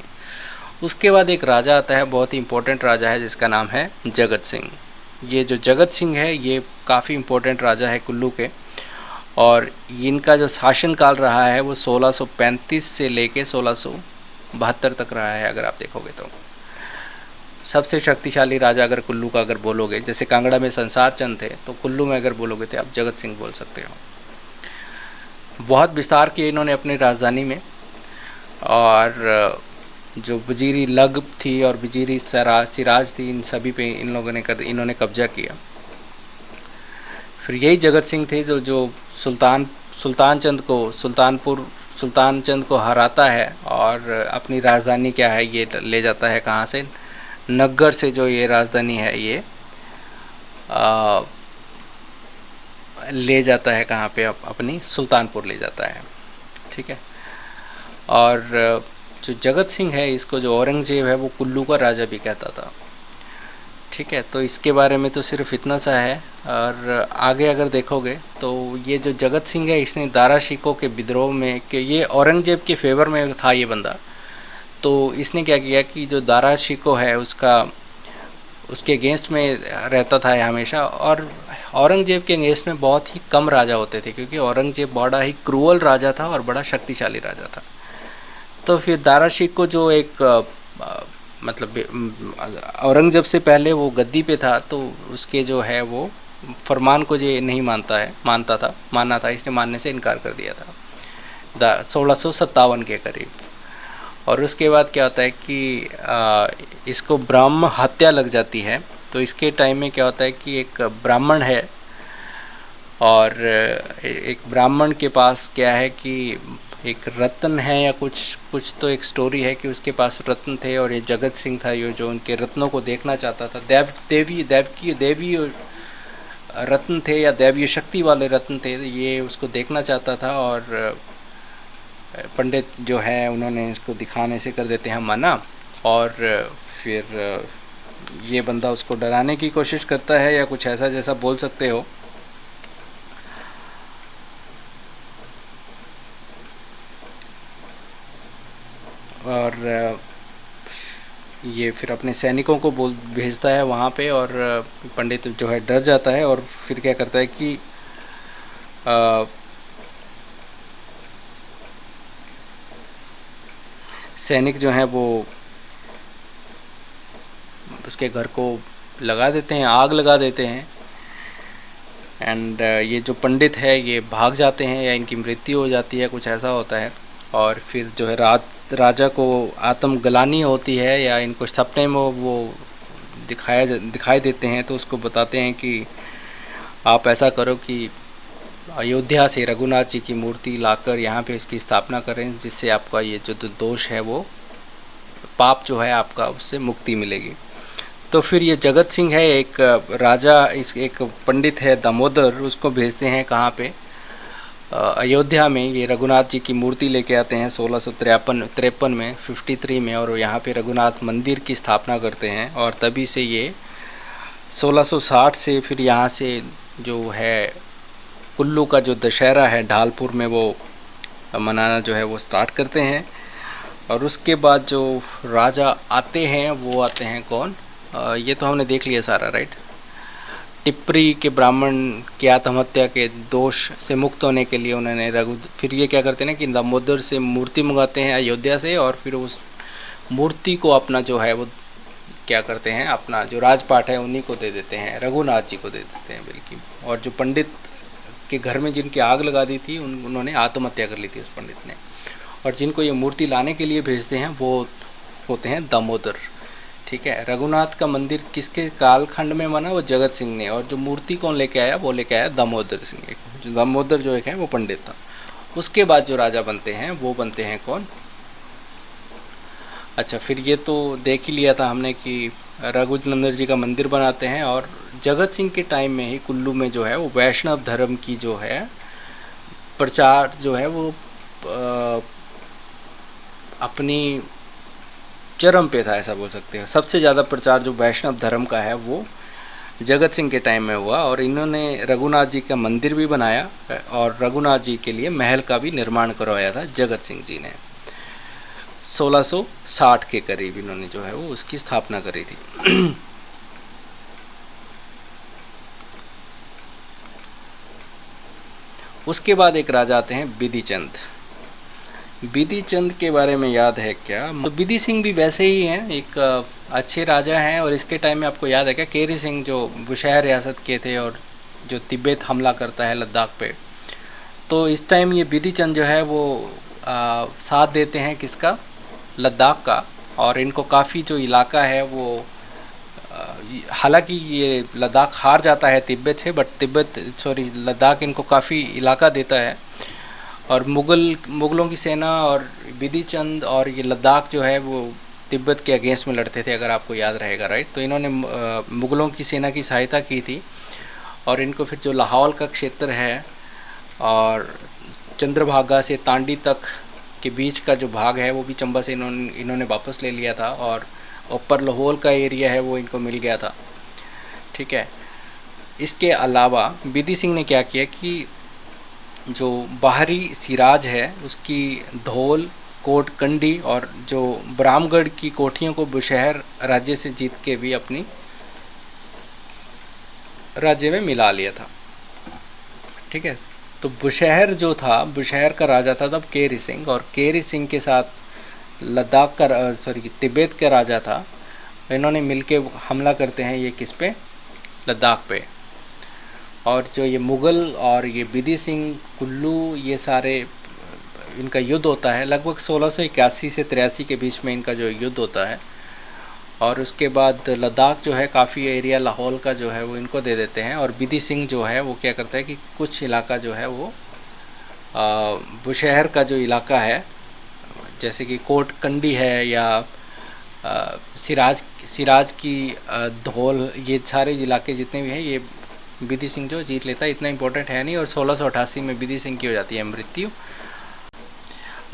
उसके बाद एक राजा आता है, बहुत ही इम्पोर्टेंट राजा है, जिसका नाम है जगत सिंह। ये जो जगत सिंह है ये काफ़ी इम्पोर्टेंट राजा है कुल्लू के, और इनका जो शासनकाल रहा है वो 1635 से लेके 1672 तक रहा है। अगर आप देखोगे तो सबसे शक्तिशाली राजा अगर कुल्लू का अगर बोलोगे, जैसे कांगड़ा में संसार चंद थे, तो कुल्लू में अगर बोलोगे तो आप जगत सिंह बोल सकते हो। बहुत विस्तार किए इन्होंने अपनी राजधानी में, और जो वजीरी लग थी और वजीरी सिराज थी, इन सभी पे इन लोगों ने इन्होंने कब्जा किया। फिर यही जगत सिंह थे जो सुल्तान चंद को हराता है, और अपनी राजधानी क्या है ये ले जाता है कहाँ से, नग्गर से। जो ये राजधानी है ये ले जाता है कहाँ पे, अपनी सुल्तानपुर ले जाता है, ठीक है। और जो जगत सिंह है, इसको जो औरंगजेब है वो कुल्लू का राजा भी कहता था, ठीक है। तो इसके बारे में तो सिर्फ इतना सा है। और आगे अगर देखोगे तो ये जो जगत सिंह है, इसने दारा शिकोह के विद्रोह में, कि ये औरंगजेब के फेवर में था ये बंदा, तो इसने क्या किया कि जो दारा शिकोह है उसके अगेंस्ट में रहता था हमेशा। और औरंगजेब के अगेंस्ट में बहुत ही कम राजा होते थे, क्योंकि औरंगजेब बड़ा ही क्रूअल राजा था और बड़ा शक्तिशाली राजा था। तो फिर दारा शिकोह जो एक मतलब औरंगजेब से पहले वो गद्दी पे था, तो उसके जो है वो फरमान को जो नहीं मानना था, इसने मानने से इनकार कर दिया था 1657 के करीब। और उसके बाद क्या होता है कि इसको ब्राह्मण हत्या लग जाती है। तो इसके टाइम में क्या होता है कि एक ब्राह्मण है, और एक ब्राह्मण के पास क्या है कि एक रत्न है या कुछ तो एक स्टोरी है कि उसके पास रत्न थे, और ये जगत सिंह था ये जो उनके रत्नों को देखना चाहता था। देवी रत्न थे या दैवीय शक्ति वाले रत्न थे, ये उसको देखना चाहता था। और पंडित जो है उन्होंने इसको दिखाने से कर देते हैं मना, और फिर ये बंदा उसको डराने की कोशिश करता है, या कुछ ऐसा जैसा बोल सकते हो। और ये फिर अपने सैनिकों को भेजता है वहाँ पे, और पंडित जो है डर जाता है, और फिर क्या करता है कि सैनिक जो हैं वो उसके घर को लगा देते हैं, आग लगा देते हैं। एंड ये जो पंडित है ये भाग जाते हैं, या इनकी मृत्यु हो जाती है, कुछ ऐसा होता है। और फिर जो है राजा को आत्मग्लानि होती है, या इनको सपने में वो दिखाई देते हैं, तो उसको बताते हैं कि आप ऐसा करो कि अयोध्या से रघुनाथ जी की मूर्ति लाकर यहाँ पे इसकी स्थापना करें, जिससे आपका ये जो दोष है वो पाप जो है आपका उससे मुक्ति मिलेगी। तो फिर ये जगत सिंह है एक राजा, एक पंडित है दामोदर, उसको भेजते हैं कहाँ पे, अयोध्या में। ये रघुनाथ जी की मूर्ति लेके आते हैं 1653 में 53 में, और यहाँ पे रघुनाथ मंदिर की स्थापना करते हैं। और तभी से ये 1660 से फिर यहाँ से जो है कुल्लू का जो दशहरा है ढालपुर में वो मनाना जो है वो स्टार्ट करते हैं। और उसके बाद जो राजा आते हैं वो आते हैं कौन, ये तो हमने देख लिया सारा, राइट। टिप्परी के ब्राह्मण की आत्महत्या के दोष से मुक्त होने के लिए उन्होंने फिर ये क्या करते हैं ना कि दामोदर से मूर्ति मंगाते हैं अयोध्या से, और फिर उस मूर्ति को अपना जो है वो क्या करते हैं, अपना जो राजपाट है उन्हीं को दे देते हैं, रघुनाथ जी को दे देते हैं बल्कि। और जो पंडित के घर में जिनकी आग लगा दी थी उन्होंने आत्महत्या कर ली थी उस पंडित ने। और जिनको ये मूर्ति लाने के लिए भेजते हैं वो होते हैं दामोदर, ठीक है। रघुनाथ का मंदिर किसके कालखंड में बना, वो जगत सिंह ने। और जो मूर्ति कौन लेके आया, वो लेके आया दामोदर सिंह। जो दामोदर जो एक है वो पंडित था। उसके बाद जो राजा बनते हैं वो बनते हैं कौन, अच्छा फिर ये तो देख ही लिया था हमने कि रघुनंदन जी का मंदिर बनाते हैं। और जगत सिंह के टाइम में ही कुल्लू में जो है वो वैष्णव धर्म की जो है प्रचार जो है वो अपनी चरम पे था, ऐसा बोल सकते हैं। सबसे ज़्यादा प्रचार जो वैष्णव धर्म का है वो जगत सिंह के टाइम में हुआ। और इन्होंने रघुनाथ जी का मंदिर भी बनाया, और रघुनाथ जी के लिए महल का भी निर्माण करवाया था जगत सिंह जी ने। 1660 के करीब इन्होंने जो है वो उसकी स्थापना करी थी। उसके बाद एक राजा आते हैं बिधिचंद। बिधिचंद के बारे में याद है क्या? तो बिधि सिंह भी वैसे ही हैं, एक अच्छे राजा हैं। और इसके टाइम में आपको याद है क्या, केरी सिंह जो बुशहर रियासत के थे और जो तिब्बत हमला करता है लद्दाख पे, तो इस टाइम ये बिधिचंद जो है वो साथ देते हैं किसका, लद्दाख का। और इनको काफ़ी जो इलाका है वो हालांकि ये लद्दाख हार जाता है तिब्बत से, बट लद्दाख इनको काफ़ी इलाका देता है। और मुग़लों की सेना और बिधिचंद और ये लद्दाख जो है वो तिब्बत के अगेंस्ट में लड़ते थे, अगर आपको याद रहेगा, राइट। तो इन्होंने मुग़लों की सेना की सहायता की थी। और इनको फिर जो लाहौल का क्षेत्र है और चंद्रभागा से तांडी तक के बीच का जो भाग है वो भी चंबा से इन्होंने वापस ले लिया था। और ऊपर लाहौल का एरिया है वो इनको मिल गया था, ठीक है। इसके अलावा बिधि सिंह ने क्या किया कि जो बाहरी सिराज है उसकी धौल, कोट कंडी और जो बरामगढ़ की कोठियों को बुशहर राज्य से जीत के भी अपनी राज्य में मिला लिया था, ठीक है। तो बुशहर जो था, बुशहर का राजा था तब केरी सिंह, और केरी सिंह के साथ लद्दाख का तिब्बत का राजा था। इन्होंने मिलके हमला करते हैं ये किस पे, लद्दाख पे। और जो ये मुग़ल और ये बिधि सिंह, कुल्लू, ये सारे इनका युद्ध होता है लगभग 1681 से 83 के बीच में इनका जो युद्ध होता है। और उसके बाद लद्दाख जो है काफ़ी एरिया लाहौल का जो है वो इनको दे देते हैं। और बिधि सिंह जो है वो क्या करता है कि कुछ इलाका जो है वो बुशहर का जो इलाका है, जैसे कि कोट कंडी है या सिराज की धौल, ये सारे इलाके जितने भी हैं ये बिधि सिंह जो जीत लेता है। इतना इम्पोर्टेंट है नहीं। और 1688 में बिधि सिंह की हो जाती है मृत्यु।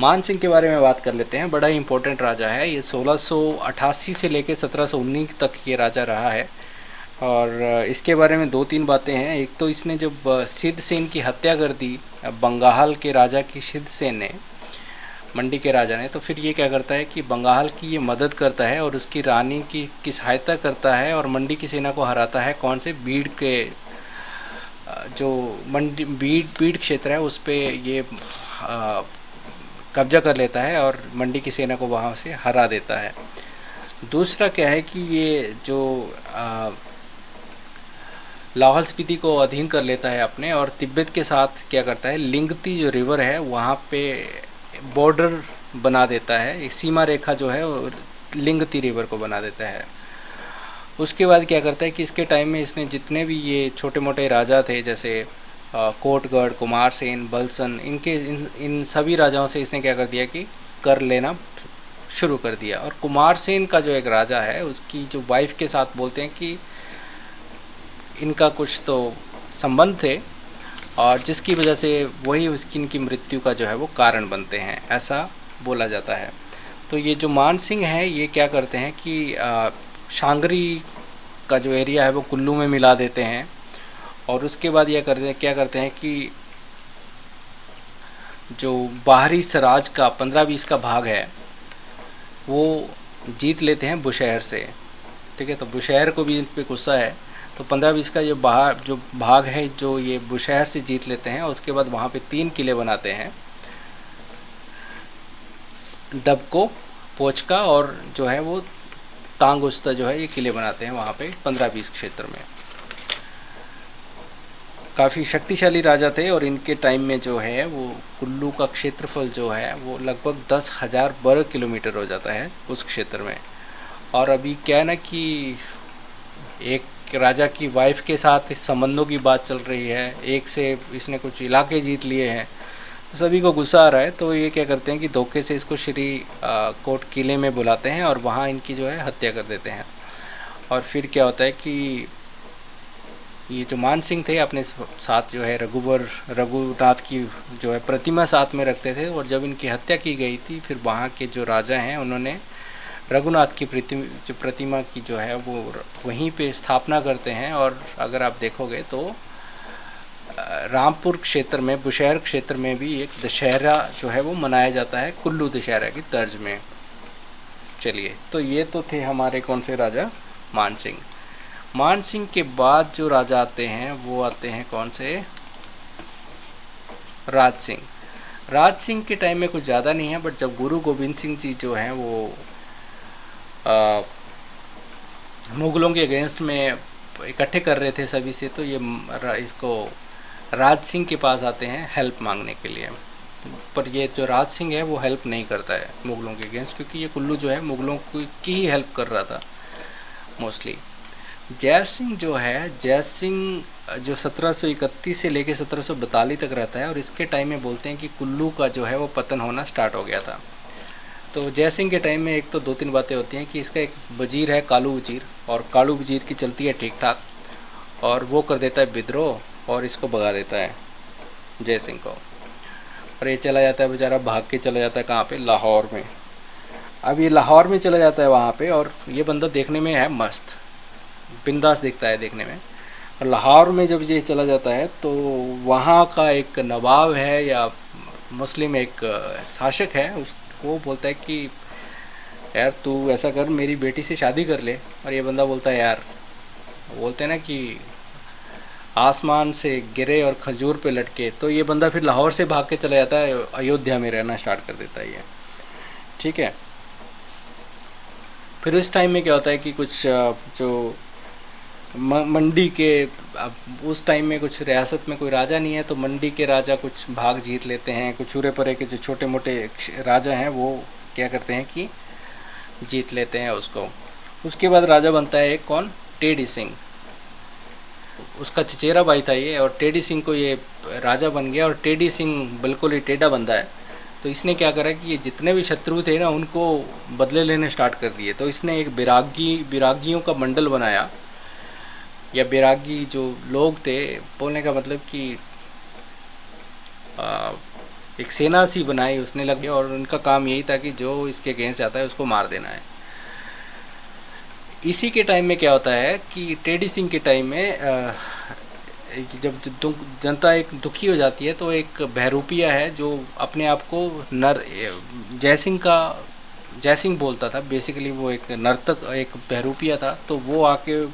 मान सिंह के बारे में बात कर लेते हैं, बड़ा ही इम्पोर्टेंट राजा है ये। 1688 से लेकर 1719 तक ये राजा रहा है। और इसके बारे में 2-3 बातें हैं। एक तो इसने जब सिद्ध सेन की हत्या कर दी बंगाल के राजा की, सिद्ध सेन ने, मंडी के राजा ने, तो फिर ये क्या करता है कि बंगाल की ये मदद करता है और उसकी रानी की सहायता करता है और मंडी की सेना को हराता है। कौन से, बीड़ के जो मंडी बीड़ क्षेत्र है उस पर ये कब्जा कर लेता है और मंडी की सेना को वहाँ से हरा देता है। दूसरा क्या है कि ये जो लाहौल स्पीति को अधीन कर लेता है अपने, और तिब्बत के साथ क्या करता है, लिंगती जो रिवर है वहाँ पे बॉर्डर बना देता है। एक सीमा रेखा जो है लिंगती रिवर को बना देता है। उसके बाद क्या करता है कि इसके टाइम में इसने जितने भी ये छोटे मोटे राजा थे, जैसे कोटगढ़, कुमारसेन, बलसन, इन सभी राजाओं से इसने क्या कर दिया कि कर लेना शुरू कर दिया। और कुमारसेन का जो एक राजा है उसकी जो वाइफ के साथ बोलते हैं कि इनका कुछ तो संबंध थे, और जिसकी वजह से वही उसकी इनकी मृत्यु का जो है वो कारण बनते हैं, ऐसा बोला जाता है। तो ये जो मान सिंह है ये क्या करते हैं कि शांगरी का जो एरिया है वो कुल्लू में मिला देते हैं। और उसके बाद यह क्या करते हैं कि जो बाहरी सराज का 15-20 का भाग है वो जीत लेते हैं बुशहर से, ठीक है। तो बुशहर को भी इन पे गुस्सा है, तो 15-20 का जो भाग है जो ये बुशहर से जीत लेते हैं। और उसके बाद वहाँ पे 3 किले बनाते हैं, डबको, पोचका और जो है वो तांगुस्ता, जो है ये किले बनाते हैं वहाँ पे 15-20 क्षेत्र में। काफ़ी शक्तिशाली राजा थे। और इनके टाइम में जो है वो कुल्लू का क्षेत्रफल जो है वो लगभग 10,000 वर्ग किलोमीटर हो जाता है उस क्षेत्र में। और अभी क्या है ना कि एक राजा की वाइफ के साथ संबंधों की बात चल रही है, एक से इसने कुछ इलाके जीत लिए हैं, तो सभी को गुस्सा आ रहा है। तो ये क्या करते हैं कि धोखे से इसको श्री कोट किले में बुलाते हैं और वहाँ इनकी जो है हत्या कर देते हैं। और फिर क्या होता है कि ये जो मान सिंह थे अपने साथ जो है रघुनाथ की जो है प्रतिमा साथ में रखते थे। और जब इनकी हत्या की गई थी फिर वहाँ के जो राजा हैं उन्होंने रघुनाथ की प्रतिमा की जो है वो वहीं पे स्थापना करते हैं। और अगर आप देखोगे तो रामपुर क्षेत्र में, बुशहर क्षेत्र में भी एक दशहरा जो है वो मनाया जाता है कुल्लू दशहरा की तर्ज में। चलिए, तो ये तो थे हमारे कौन से राजा, मान सिंह। मान सिंह के बाद जो राजा आते हैं वो आते हैं कौन से, राज सिंह। राज सिंह के टाइम में कुछ ज़्यादा नहीं है, बट जब गुरु गोविंद सिंह जी जो हैं वो मुग़लों के अगेंस्ट में इकट्ठे कर रहे थे सभी से, तो ये इसको राज सिंह के पास आते हैं हेल्प मांगने के लिए। पर ये जो राज सिंह है वो हेल्प नहीं करता है मुग़लों के अगेंस्ट, क्योंकि ये कुल्लू जो है मुग़लों की ही हेल्प कर रहा था मोस्टली। जय सिंह जो है, जय सिंह जो 1731 से लेकर 1742 तक रहता है, और इसके टाइम में बोलते हैं कि कुल्लू का जो है वो पतन होना स्टार्ट हो गया था। तो जय सिंह के टाइम में एक तो 2-3 बातें होती हैं कि इसका एक वजीर है कालू वजीर, और कालू वजीर की चलती है ठीक ठाक, और वो कर देता है विद्रोह और इसको भगा देता है जय सिंह को, और ये चला जाता है बेचारा, भाग के चला जाता है कहाँ पे, लाहौर में। अब ये लाहौर में चला जाता है वहाँ पे, और ये बंदा देखने में है मस्त, बिंदास दिखता है देखने में। और लाहौर में जब ये चला जाता है तो वहाँ का एक नवाब है या मुस्लिम एक शासक है, उसको बोलता है कि यार तू ऐसा कर, मेरी बेटी से शादी कर ले। और ये बंदा बोलता है यार, बोलते हैं ना कि आसमान से गिरे और खजूर पे लटके, तो ये बंदा फिर लाहौर से भाग के चला जाता है, अयोध्या में रहना स्टार्ट कर देता है ये, ठीक है। फिर इस टाइम में क्या होता है कि कुछ जो मंडी के, अब उस टाइम में कुछ रियासत में कोई राजा नहीं है, तो मंडी के राजा कुछ भाग जीत लेते हैं, कुछ उरे परे के जो छोटे मोटे राजा हैं वो क्या करते हैं कि जीत लेते हैं उसको। उसके बाद राजा बनता है एक कौन, टेडी सिंह। उसका चचेरा भाई था ये, और टेडी सिंह को ये राजा बन गया, और टेडी सिंह बिल्कुल ही टेढ़ा बंदा है। तो इसने क्या करा कि ये जितने भी शत्रु थे ना उनको बदले लेने स्टार्ट कर दिए। तो इसने एक बिरागियों का मंडल बनाया, या बैरागी जो लोग थे, बोलने का मतलब कि एक सेना सी बनाई उसने लगे, और उनका काम यही था कि जो इसके अगेंस्ट जाता है उसको मार देना है। इसी के टाइम में क्या होता है कि टेडी सिंह के टाइम में जब जनता एक दुखी हो जाती है, तो एक बहरूपिया है जो अपने आप को जयसिंह बोलता था, बेसिकली वो एक नर्तक, एक बहरूपिया था। तो वो आके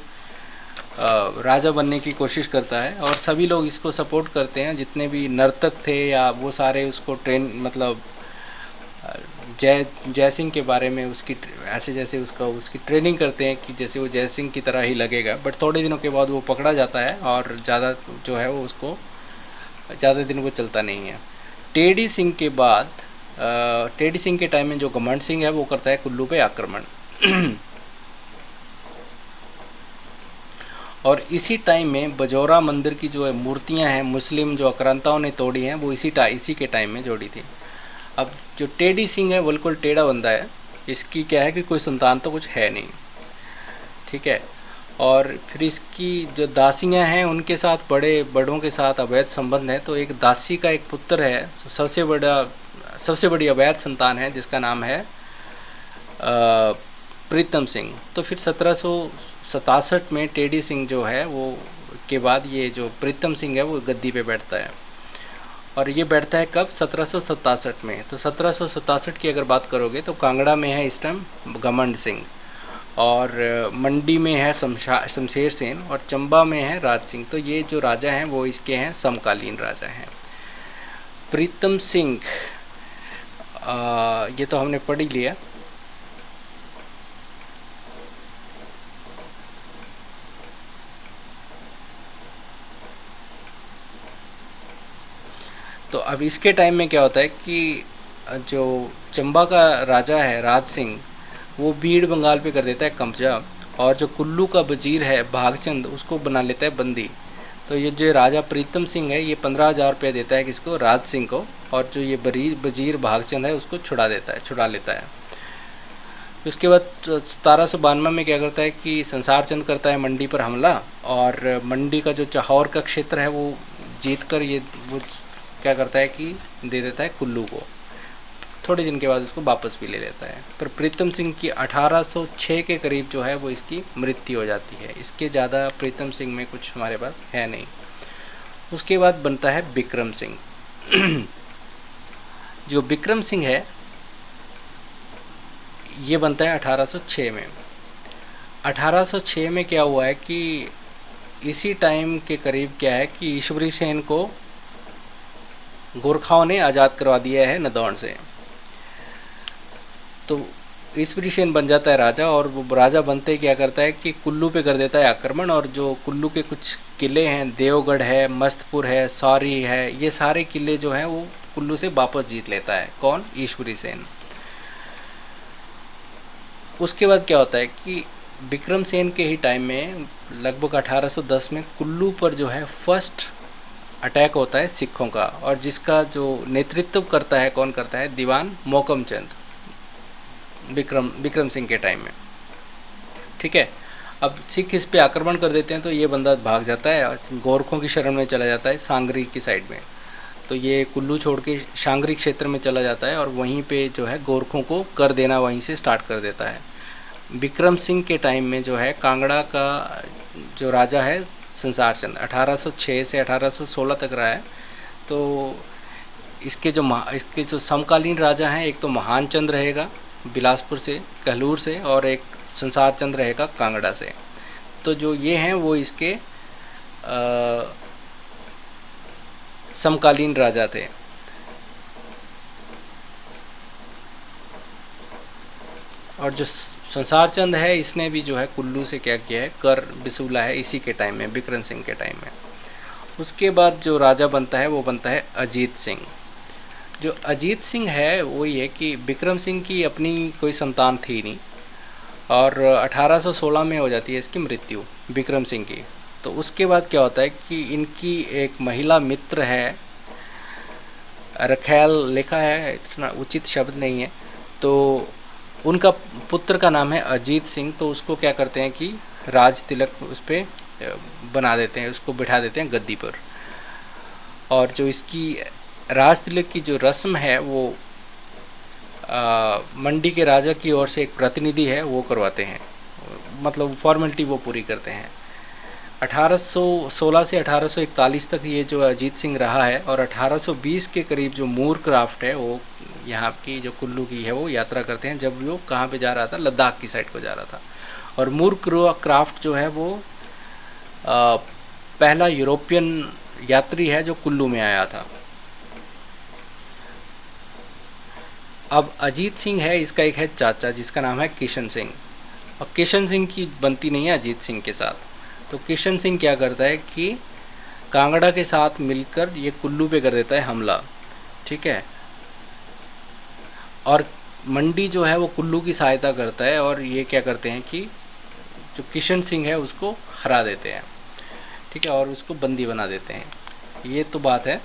राजा बनने की कोशिश करता है, और सभी लोग इसको सपोर्ट करते हैं, जितने भी नर्तक थे या वो सारे उसको मतलब जय सिंह के बारे में उसकी ऐसे जैसे उसकी ट्रेनिंग करते हैं कि जैसे वो जय सिंह की तरह ही लगेगा। बट थोड़े दिनों के बाद वो पकड़ा जाता है, और ज़्यादा जो है वो उसको ज़्यादा दिन वो चलता नहीं है। टेडी सिंह के बाद टेडी सिंह के टाइम में जो घमंड सिंह है वो करता है कुल्लू पे आक्रमण। और इसी टाइम में बजौरा मंदिर की जो मूर्तियां हैं मुस्लिम जो आक्रांताओं ने तोड़ी हैं, वो इसी के टाइम में जोड़ी थी। अब जो टेडी सिंह है बिल्कुल टेढ़ा बंदा है, इसकी क्या है कि कोई संतान तो कुछ है नहीं, ठीक है। और फिर इसकी जो दासियां हैं उनके साथ बड़ों के साथ अवैध संबंध है। तो एक दासी का एक पुत्र है, सबसे बड़ी अवैध संतान है, जिसका नाम है प्रीतम सिंह। तो फिर 1767 में टेडी सिंह जो है वो के बाद ये जो प्रीतम सिंह है वो गद्दी पे बैठता है, और ये बैठता है कब, 1767 में। तो 1767 की अगर बात करोगे तो कांगड़ा में है इस टाइम घमंड सिंह, और मंडी में है शमशेर सेन, और चंबा में है राज सिंह। तो ये जो राजा हैं वो इसके हैं समकालीन राजा हैं। प्रीतम सिंह ये तो हमने पढ़ ही लिया। तो अब इसके टाइम में क्या होता है कि जो चंबा का राजा है राज सिंह, वो बीड़ बंगाल पे कर देता है कब्जा, और जो कुल्लू का वजीर है भागचंद उसको बना लेता है बंदी। तो ये जो राजा प्रीतम सिंह है ये 15,000 रुपये देता है किसको, राज सिंह को, और जो ये वजीर भागचंद है उसको छुड़ा लेता है। उसके बाद 1792 में क्या करता है कि संसार चंद करता है मंडी पर हमला, और मंडी का जो चाहौर का क्षेत्र है वो जीत कर वो क्या करता है कि दे देता है कुल्लू को। थोड़े दिन के बाद उसको वापस भी ले लेता है। पर प्रीतम सिंह की 1806 के करीब जो है वो इसकी मृत्यु हो जाती है। इसके ज़्यादा प्रीतम सिंह में कुछ हमारे पास है नहीं। उसके बाद बनता है विक्रम सिंह। जो विक्रम सिंह है ये बनता है 1806 में। 1806 में क्या हुआ है कि इसी टाइम के करीब क्या है कि ईश्वरी सेन को गोरखाओं ने आज़ाद करवा दिया है नदौन से। तो ईश्वरी सेन बन जाता है राजा, और वो राजा बनते ही क्या करता है कि कुल्लू पे कर देता है आक्रमण, और जो कुल्लू के कुछ किले हैं, देवगढ़ है, मस्तपुर है, सौरी है, ये सारे किले जो हैं वो कुल्लू से वापस जीत लेता है। कौन? ईश्वरी सेन। उसके बाद क्या होता है कि विक्रम सेन के ही टाइम में लगभग 1810 में कुल्लू पर जो है फर्स्ट अटैक होता है सिखों का, और जिसका जो नेतृत्व करता है, कौन करता है? दीवान मोहकम चंद, विक्रम सिंह के टाइम में। ठीक है। अब सिख इस पे आक्रमण कर देते हैं तो ये बंदा भाग जाता है, गोरखों की शरण में चला जाता है सांगरी की साइड में। तो ये कुल्लू छोड़ के सांगरी क्षेत्र में चला जाता है, और वहीं पे जो है गोरखों को कर देना वहीं से स्टार्ट कर देता है। विक्रम सिंह के टाइम में जो है कांगड़ा का जो राजा है संसार चंद, 1806 से 1816 तक रहा है। तो इसके जो समकालीन राजा हैं, एक तो महान चंद रहेगा बिलासपुर से, कहलूर से, और एक संसार चंद रहेगा कांगड़ा से। तो जो ये हैं वो इसके समकालीन राजा थे। और जो संसार चंद है, इसने भी जो है कुल्लू से क्या किया है, कर वसूला है इसी के टाइम में, विक्रम सिंह के टाइम में। उसके बाद जो राजा बनता है वो बनता है अजीत सिंह। जो अजीत सिंह है वही है कि विक्रम सिंह की अपनी कोई संतान थी नहीं, और 1816 में हो जाती है इसकी मृत्यु विक्रम सिंह की। तो उसके बाद क्या होता है कि इनकी एक महिला मित्र है, रखैल लिखा है, इतना उचित शब्द नहीं है, तो उनका पुत्र का नाम है अजीत सिंह। तो उसको क्या करते हैं कि राज तिलक उस पर बना देते हैं, उसको बिठा देते हैं गद्दी पर। और जो इसकी राज तिलक की जो रस्म है वो मंडी के राजा की ओर से एक प्रतिनिधि है वो करवाते हैं, मतलब फॉर्मेलिटी वो पूरी करते हैं। 1816 से 1841 तक ये जो अजीत सिंह रहा है, और 1820 के करीब जो मूर क्राफ्ट है वो यहाँ की जो कुल्लू की है वो यात्रा करते हैं। जब वो कहाँ पे जा रहा था? लद्दाख की साइड को जा रहा था। और मूर क्राफ्ट जो है वो पहला यूरोपियन यात्री है जो कुल्लू में आया था। अब अजीत सिंह है, इसका एक है चाचा जिसका नाम है किशन सिंह। और किशन सिंह की बनती नहीं है अजीत सिंह के साथ। तो किशन सिंह क्या करता है कि कांगड़ा के साथ मिलकर ये कुल्लू पे कर देता है हमला। ठीक है। और मंडी जो है वो कुल्लू की सहायता करता है, और ये क्या करते हैं कि जो किशन सिंह है उसको हरा देते हैं। ठीक है। और उसको बंदी बना देते हैं। ये तो बात है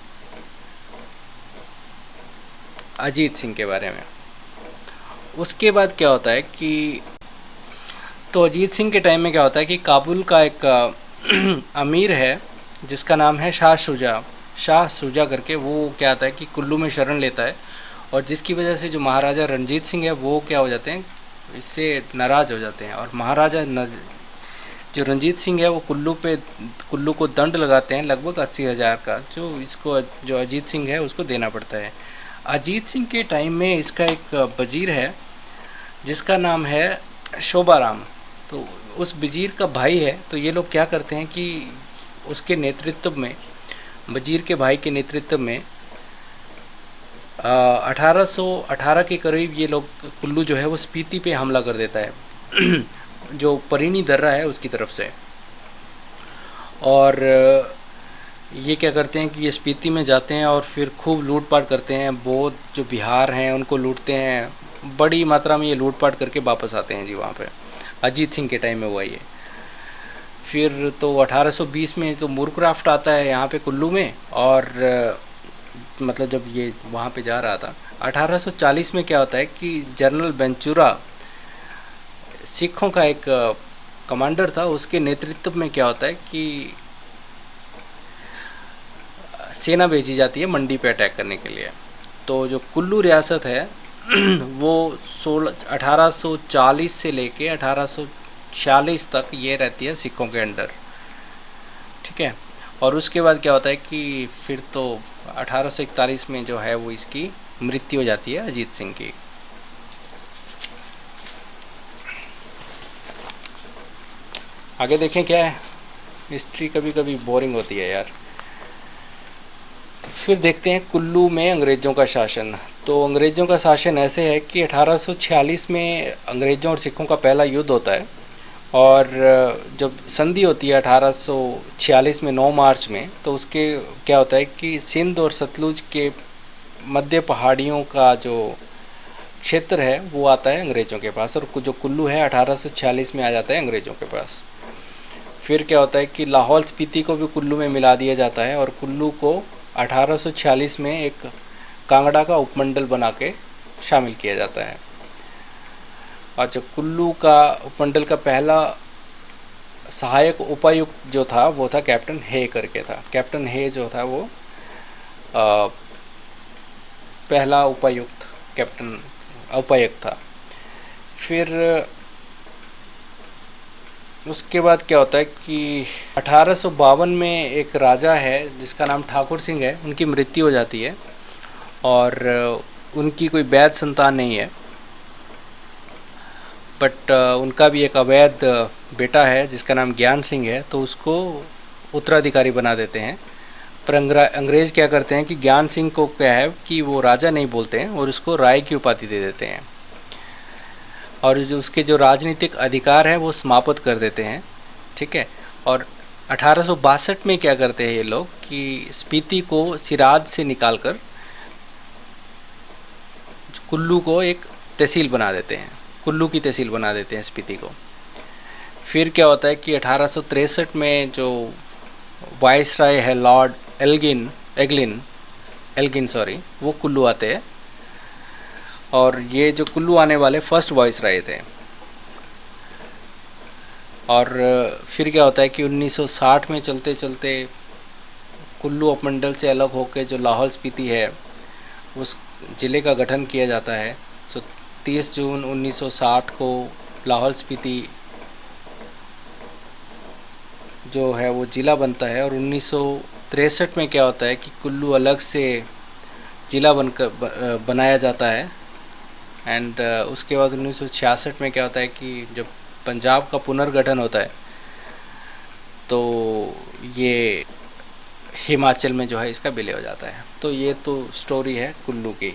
अजीत सिंह के बारे में। उसके बाद क्या होता है कि तो अजीत सिंह के टाइम में क्या होता है कि काबुल का एक अमीर है जिसका नाम है शाह शुजा करके, वो क्या आता है कि कुल्लू में शरण लेता है, और जिसकी वजह से जो महाराजा रणजीत सिंह है वो क्या हो जाते हैं, इससे नाराज़ हो जाते हैं। और महाराजा जो रणजीत सिंह है वो कुल्लू को दंड लगाते हैं लगभग 80,000 का, जो अजीत सिंह है उसको देना पड़ता है। अजीत सिंह के टाइम में इसका एक वजीर है जिसका नाम है शोभाराम। तो उस वजीर का भाई है। तो ये लोग क्या करते हैं कि उसके नेतृत्व में, वजीर के भाई के नेतृत्व में 1818 के करीब ये लोग कुल्लू जो है वो स्पीति पे हमला कर देता है जो परिणी दर्रा है उसकी तरफ से। और ये क्या करते हैं कि ये स्पीति में जाते हैं और फिर खूब लूटपाट करते हैं, बौद्ध जो बिहार हैं उनको लूटते हैं, बड़ी मात्रा में ये लूटपाट करके वापस आते हैं जी वहाँ पे। अजीत सिंह के टाइम में हुआ ये। फिर तो 1820 में तो मूरक्राफ्ट आता है यहाँ पे कुल्लू में, और मतलब जब ये वहाँ पे जा रहा था 1840 में क्या होता है कि जनरल बेंचुरा सिखों का एक कमांडर था, उसके नेतृत्व में क्या होता है कि सेना भेजी जाती है मंडी पे अटैक करने के लिए। तो जो कुल्लू रियासत है वो 1840 से लेके 1846 तक ये रहती है सिखों के अंडर। ठीक है। और उसके बाद क्या होता है कि फिर तो 1841 में जो है वो इसकी मृत्यु हो जाती है अजीत सिंह की। आगे देखें क्या है। हिस्ट्री कभी कभी बोरिंग होती है यार। फिर देखते हैं कुल्लू में अंग्रेज़ों का शासन। तो अंग्रेज़ों का शासन ऐसे है कि 1846 में अंग्रेज़ों और सिखों का पहला युद्ध होता है। और जब संधि होती है 1846 में 9 मार्च में, तो उसके क्या होता है कि सिंध और सतलुज के मध्य पहाड़ियों का जो क्षेत्र है वो आता है अंग्रेज़ों के पास, और जो कुल्लू है 1846 में आ जाता है अंग्रेज़ों के पास। फिर क्या होता है कि लाहौल स्पीति को भी कुल्लू में मिला दिया जाता है, और कुल्लू को 1846 में एक कांगड़ा का उपमंडल बना के शामिल किया जाता है। और जो कुल्लू का उपमंडल का पहला सहायक उपायुक्त जो था वो था कैप्टन हे करके था। कैप्टन हे जो था वो पहला उपायुक्त कैप्टन उपायुक्त था। फिर उसके बाद क्या होता है कि 1852 में एक राजा है जिसका नाम ठाकुर सिंह है, उनकी मृत्यु हो जाती है, और उनकी कोई वैध संतान नहीं है, बट उनका भी एक अवैध बेटा है जिसका नाम ज्ञान सिंह है, तो उसको उत्तराधिकारी बना देते हैं। पर अंग्रेज़ क्या करते हैं कि ज्ञान सिंह को क्या है कि वो राजा नहीं बोलते हैं और उसको राय की उपाधि दे देते हैं, और जो उसके जो राजनीतिक अधिकार है वो समाप्त कर देते हैं। ठीक है। और 1862 में क्या करते हैं ये लोग कि स्पीति को सिराज से निकालकर कुल्लू को एक तहसील बना देते हैं, कुल्लू की तहसील बना देते हैं स्पीति को। फिर क्या होता है कि 1863 में जो वाइसराय है लॉर्ड एल्गिन सॉरी, वो कुल्लू आते हैं, और ये जो कुल्लू आने वाले फर्स्ट वाइसराय थे। और फिर क्या होता है कि 1960 में चलते चलते कुल्लू उपमंडल से अलग होकर जो लाहौल स्पीति है उस ज़िले का गठन किया जाता है। सो 30 जून 1960 को लाहौल स्पीति जो है वो ज़िला बनता है, और 1963 में क्या होता है कि कुल्लू अलग से ज़िला बनकर बनाया जाता है। एंड उसके बाद 1966 में क्या होता है कि जब पंजाब का पुनर्गठन होता है तो ये हिमाचल में जो है इसका विलय हो जाता है। तो ये तो स्टोरी है कुल्लू की।